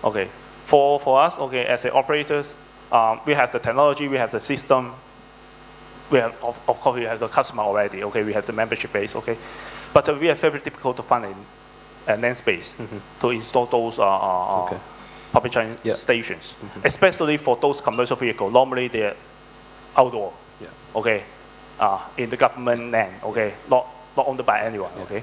Okay, for us, okay, as operators, we have the technology, we have the system, we have of course we have the customer already. Okay, we have the membership base. Okay, but we are very difficult to find a land space to install those public charging stations, especially for those commercial vehicles. Normally they're outdoor. Okay, in the government land. Okay, not owned by anyone. Okay,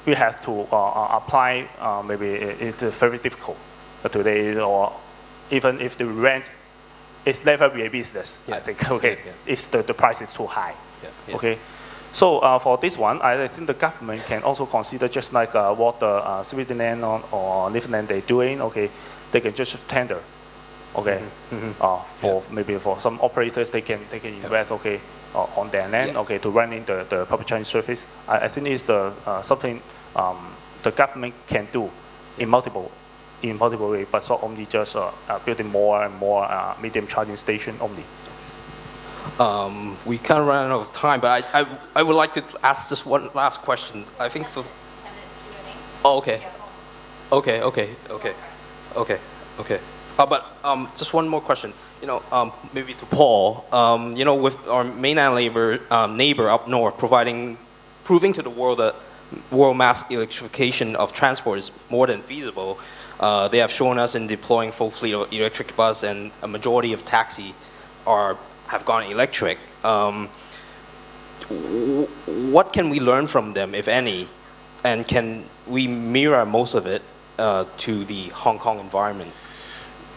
we have to apply. Maybe it's very difficult today, or even if the rent, it's never be a business. I think. Okay, it's the price is too high. Okay, so for this one, I think the government can also consider, just like what the Switzerland or Netherlands they're doing. Okay, they can just tender. Okay, for maybe for some operators, they can invest. Okay, on their land. Okay, to running the public charging service. I think it's something the government can do in multiple ways, but not only just building more and more medium charging station only. We kind of ran out of time, but I would like to ask just one last question. I think so. Oh, okay. But just one more question. Maybe to Paul. With our mainland neighbor up north proving to the world that world mass electrification of transport is more than feasible. They have shown us in deploying full fleet of electric bus, and a majority of taxi have gone electric. What can we learn from them, if any, and can we mirror most of it to the Hong Kong environment?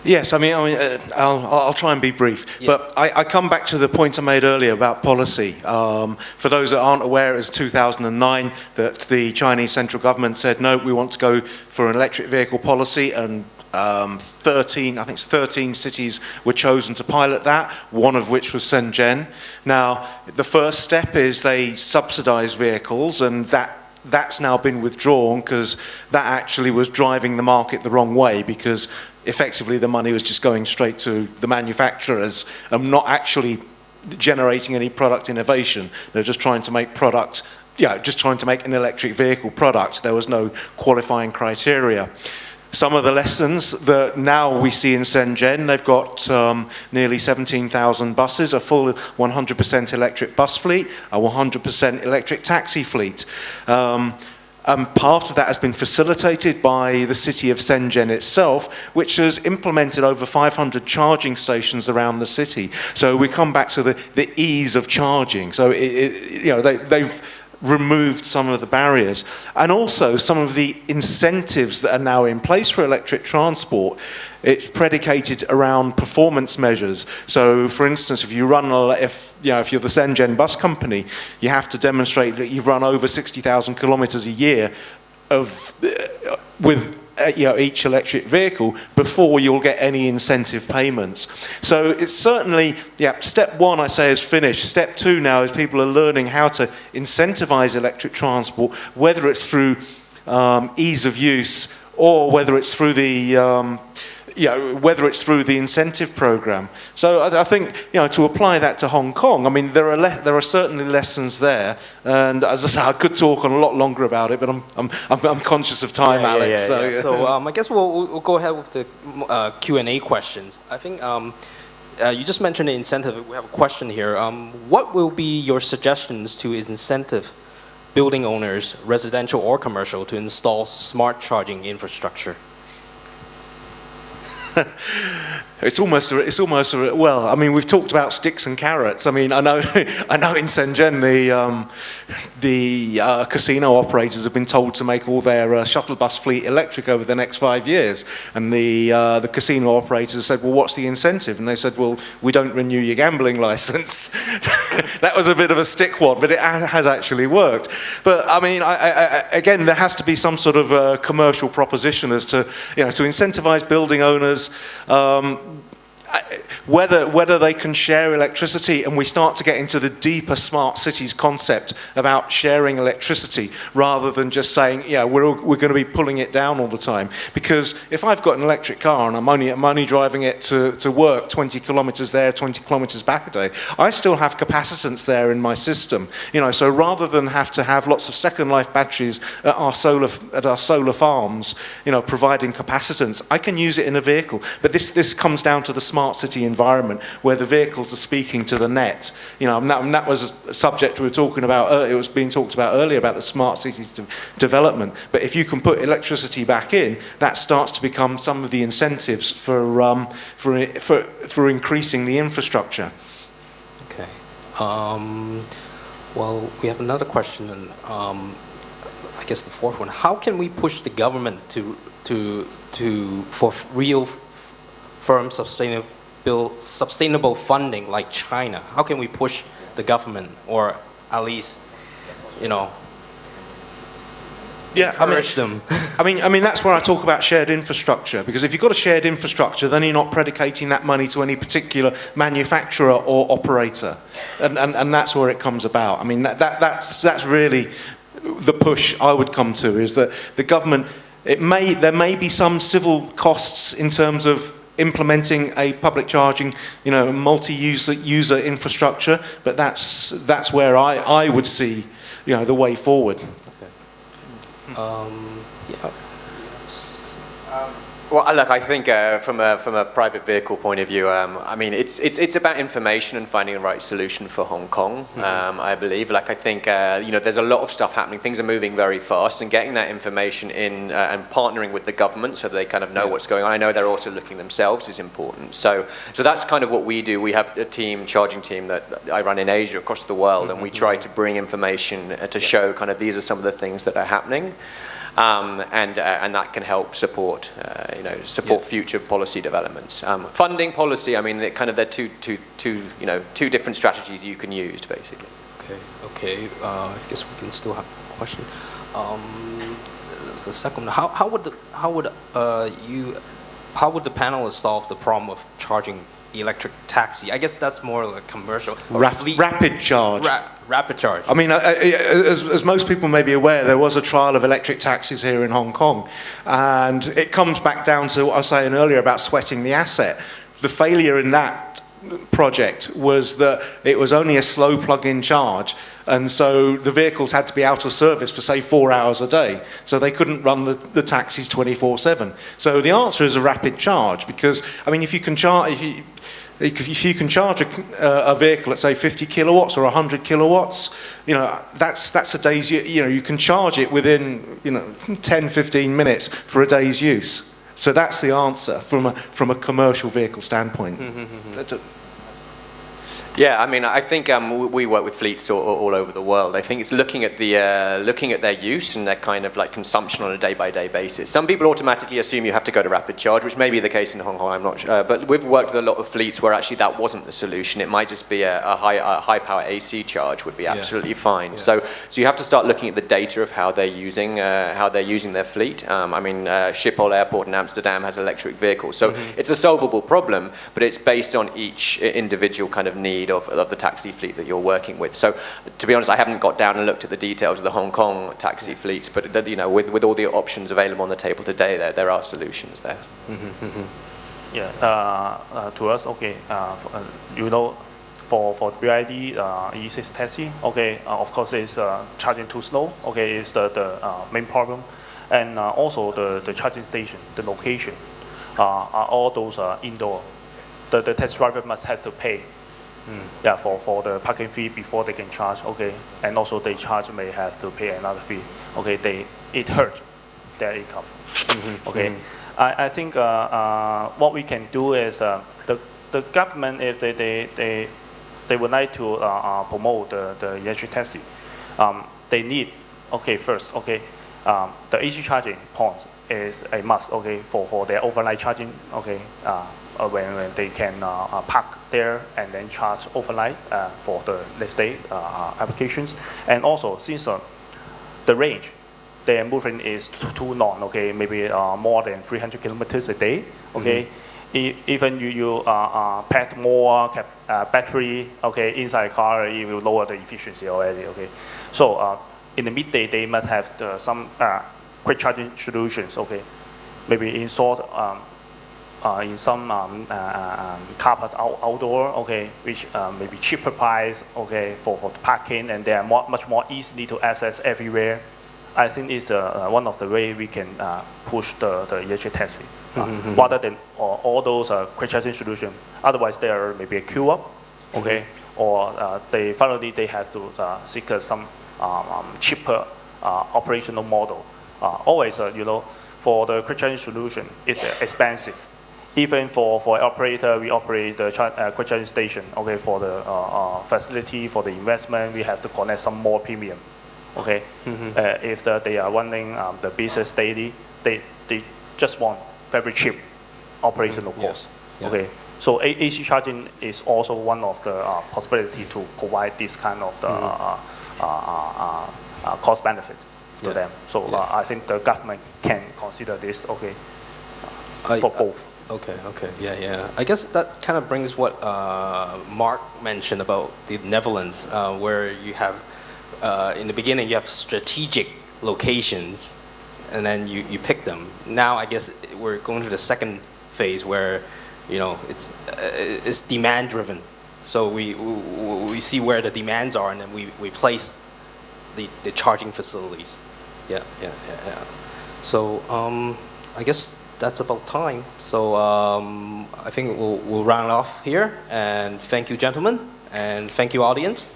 Yes, I'll try and be brief. But I come back to the point I made earlier about policy. For those that aren't aware, it was 2009 that the Chinese central government said, no, we want to go for an electric vehicle policy, and 13 cities were chosen to pilot that, one of which was Shenzhen. Now, the first step is they subsidize vehicles, and that's now been withdrawn because that actually was driving the market the wrong way, because effectively the money was just going straight to the manufacturers and not actually generating any product innovation. They're just trying to make products, just trying to make an electric vehicle product. There was no qualifying criteria. Some of the lessons that now we see in Shenzhen, they've got nearly 17,000 buses, a full 100% electric bus fleet, a 100% electric taxi fleet. Part of that has been facilitated by the city of Shenzhen itself, which has implemented over 500 charging stations around the city. So we come back to the ease of charging. So they've removed some of the barriers. And also some of the incentives that are now in place for electric transport, it's predicated around performance measures. So for instance, if you're the Shenzhen bus company, you have to demonstrate that you've run over 60,000 kilometers a year with each electric vehicle before you'll get any incentive payments. So it's certainly, step one I say is finished. Step two now is people are learning how to incentivize electric transport, whether it's through ease of use or whether it's through the incentive program. So I think, to apply that to Hong Kong, I mean, there are certainly lessons there. And as I say, I could talk on a lot longer about it, but I'm conscious of time, Alex. So I guess we'll go ahead with the Q&A questions. I think you just mentioned the incentive. We have a question here. What will be your suggestions to incentive building owners, residential or commercial, to install smart charging infrastructure? It's almost well, I mean, we've talked about sticks and carrots. I mean, I know in Shenzhen the casino operators have been told to make all their shuttle bus fleet electric over the next 5 years, and the casino operators said, well, what's the incentive? And they said, well, we don't renew your gambling license. That was a bit of a stick one, but it has actually worked. But I mean, again, there has to be some sort of commercial proposition as to to incentivize building owners. Whether they can share electricity, and we start to get into the deeper smart cities concept about sharing electricity rather than just saying, we're going to be pulling it down all the time. Because if I've got an electric car and I'm only driving it to work 20 kilometers there, 20 kilometers back a day, I still have capacitance there in my system. So rather than have to have lots of second life batteries at our solar farms, providing capacitance, I can use it in a vehicle. But this comes down to the smart city environment where the vehicles are speaking to the net. And that was a subject we were talking about. It was being talked about earlier about the smart cities development. But if you can put electricity back in, that starts to become some of the incentives for increasing the infrastructure. Okay. Well, we have another question, and I guess the fourth one. How can we push the government for real firm sustainable funding like China? How can we push the government, or at least, encourage them? I mean, that's where I talk about shared infrastructure, because if you've got a shared infrastructure, then you're not predicating that money to any particular manufacturer or operator, and that's where it comes about. I mean, that's really the push I would come to, is that the government, there may be some civil costs in terms of implementing a public charging, multi-user infrastructure, but that's where I would see, the way forward. Okay. Well, look, I think from a private vehicle point of view, I mean, it's about information and finding the right solution for Hong Kong. I believe. Like, I think there's a lot of stuff happening. Things are moving very fast, and getting that information in and partnering with the government so they kind of know what's going on. I know they're also looking themselves is important. So that's kind of what we do. We have a charging team that I run in Asia, across the world, and we try to bring information to show kind of these are some of the things that are happening. And that can help support future policy developments. Funding policy, I mean, they're two different strategies you can use, basically. Okay. I guess we can still have a question. The second one, how would the panelists solve the problem of charging electric taxi? I guess that's more like commercial. Rapid charge. Rapid charge. I mean, as most people may be aware, there was a trial of electric taxis here in Hong Kong, and it comes back down to what I was saying earlier about sweating the asset. The failure in that project was that it was only a slow plug-in charge, and so the vehicles had to be out of service for, say, 4 hours a day, so they couldn't run the taxis 24/7. So the answer is a rapid charge, because, I mean, if you can charge a vehicle at, say, 50 kilowatts or 100 kilowatts, that's a day's, you can charge it within 10-15 minutes for a day's use. So that's the answer from a commercial vehicle standpoint. Yeah, I mean, I think we work with fleets all over the world. I think it's looking at their use and their kind of like consumption on a day-by-day basis. Some people automatically assume you have to go to rapid charge, which may be the case in Hong Kong. I'm not sure, but we've worked with a lot of fleets where actually that wasn't the solution. It might just be a high-power AC charge would be absolutely fine. So you have to start looking at the data of how they're using their fleet. I mean, Schiphol Airport in Amsterdam has electric vehicles, so it's a solvable problem, but it's based on each individual kind of need of the taxi fleet that you're working with. So, to be honest, I haven't got down and looked at the details of the Hong Kong taxi fleets, but you know, with all the options available on the table today, there are solutions there. Yeah, to us, okay, you know, for BID E6 taxi, okay, of course, it's charging too slow, okay, is the main problem, and also the charging station, the location, are all those indoor. The taxi driver must have to pay. Yeah, for the parking fee before they can charge, okay, and also they may have to pay another fee, okay. It hurt their income, okay. I think what we can do is the government, if they would like to promote the electric taxi, they need, okay, first, okay, the AC charging points is a must, okay, for their overnight charging, okay. When they can park there and then charge overnight for the next day applications. And also, since the range they are moving is too long, okay, maybe more than 300 kilometers a day, okay. Even you pack more battery, okay, inside a car, it will lower the efficiency already, okay. So in the midday, they must have some quick charging solutions, okay. Maybe installed in some car parks outdoor, okay, which may be cheaper price, okay, for the parking, and they are much more easily to access everywhere. I think it's one of the way we can push the electric taxi, rather than all those quick charging solutions. Otherwise, there may be a queue up, okay, or they have to seek some cheaper operational model. Always, you know, for the quick charging solution, it's expensive. Even for operator, we operate the quick charging station. Okay, for the facility, for the investment, we have to connect some more premium. Okay, if they are running the business daily, they just want very cheap operational costs. Okay, so AC charging is also one of the possibility to provide this kind of the cost benefit to them. So I think the government can consider this. Okay, for both. Okay, yeah. I guess that kind of brings what Mark mentioned about the Netherlands, where you have, in the beginning, you have strategic locations, and then you pick them. Now, I guess we're going to the second phase where, you know, it's demand driven. So we see where the demands are, and then we place the charging facilities. Yeah. So I guess that's about time. So I think we'll round off here. And thank you, gentlemen, and thank you, audience.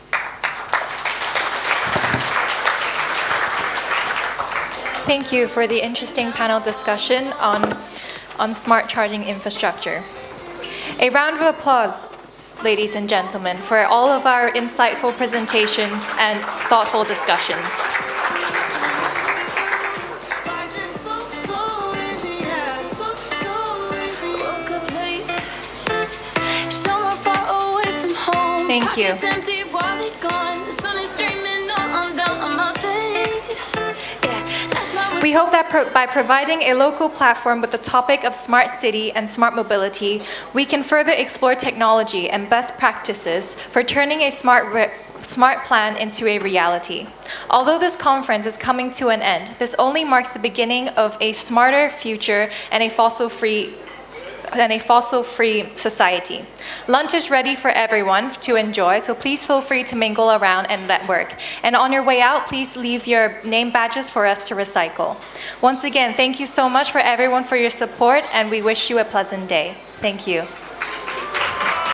Thank you for the interesting panel discussion on smart charging infrastructure. A round of applause, ladies and gentlemen, for all of our insightful presentations and thoughtful discussions. Thank you. We hope that by providing a local platform with the topic of smart city and smart mobility, we can further explore technology and best practices for turning a smart plan into a reality. Although this conference is coming to an end, this only marks the beginning of a smarter future and a fossil-free society. Lunch is ready for everyone to enjoy, so please feel free to mingle around and network. And on your way out, please leave your name badges for us to recycle. Once again, thank you so much for everyone for your support, and we wish you a pleasant day. Thank you.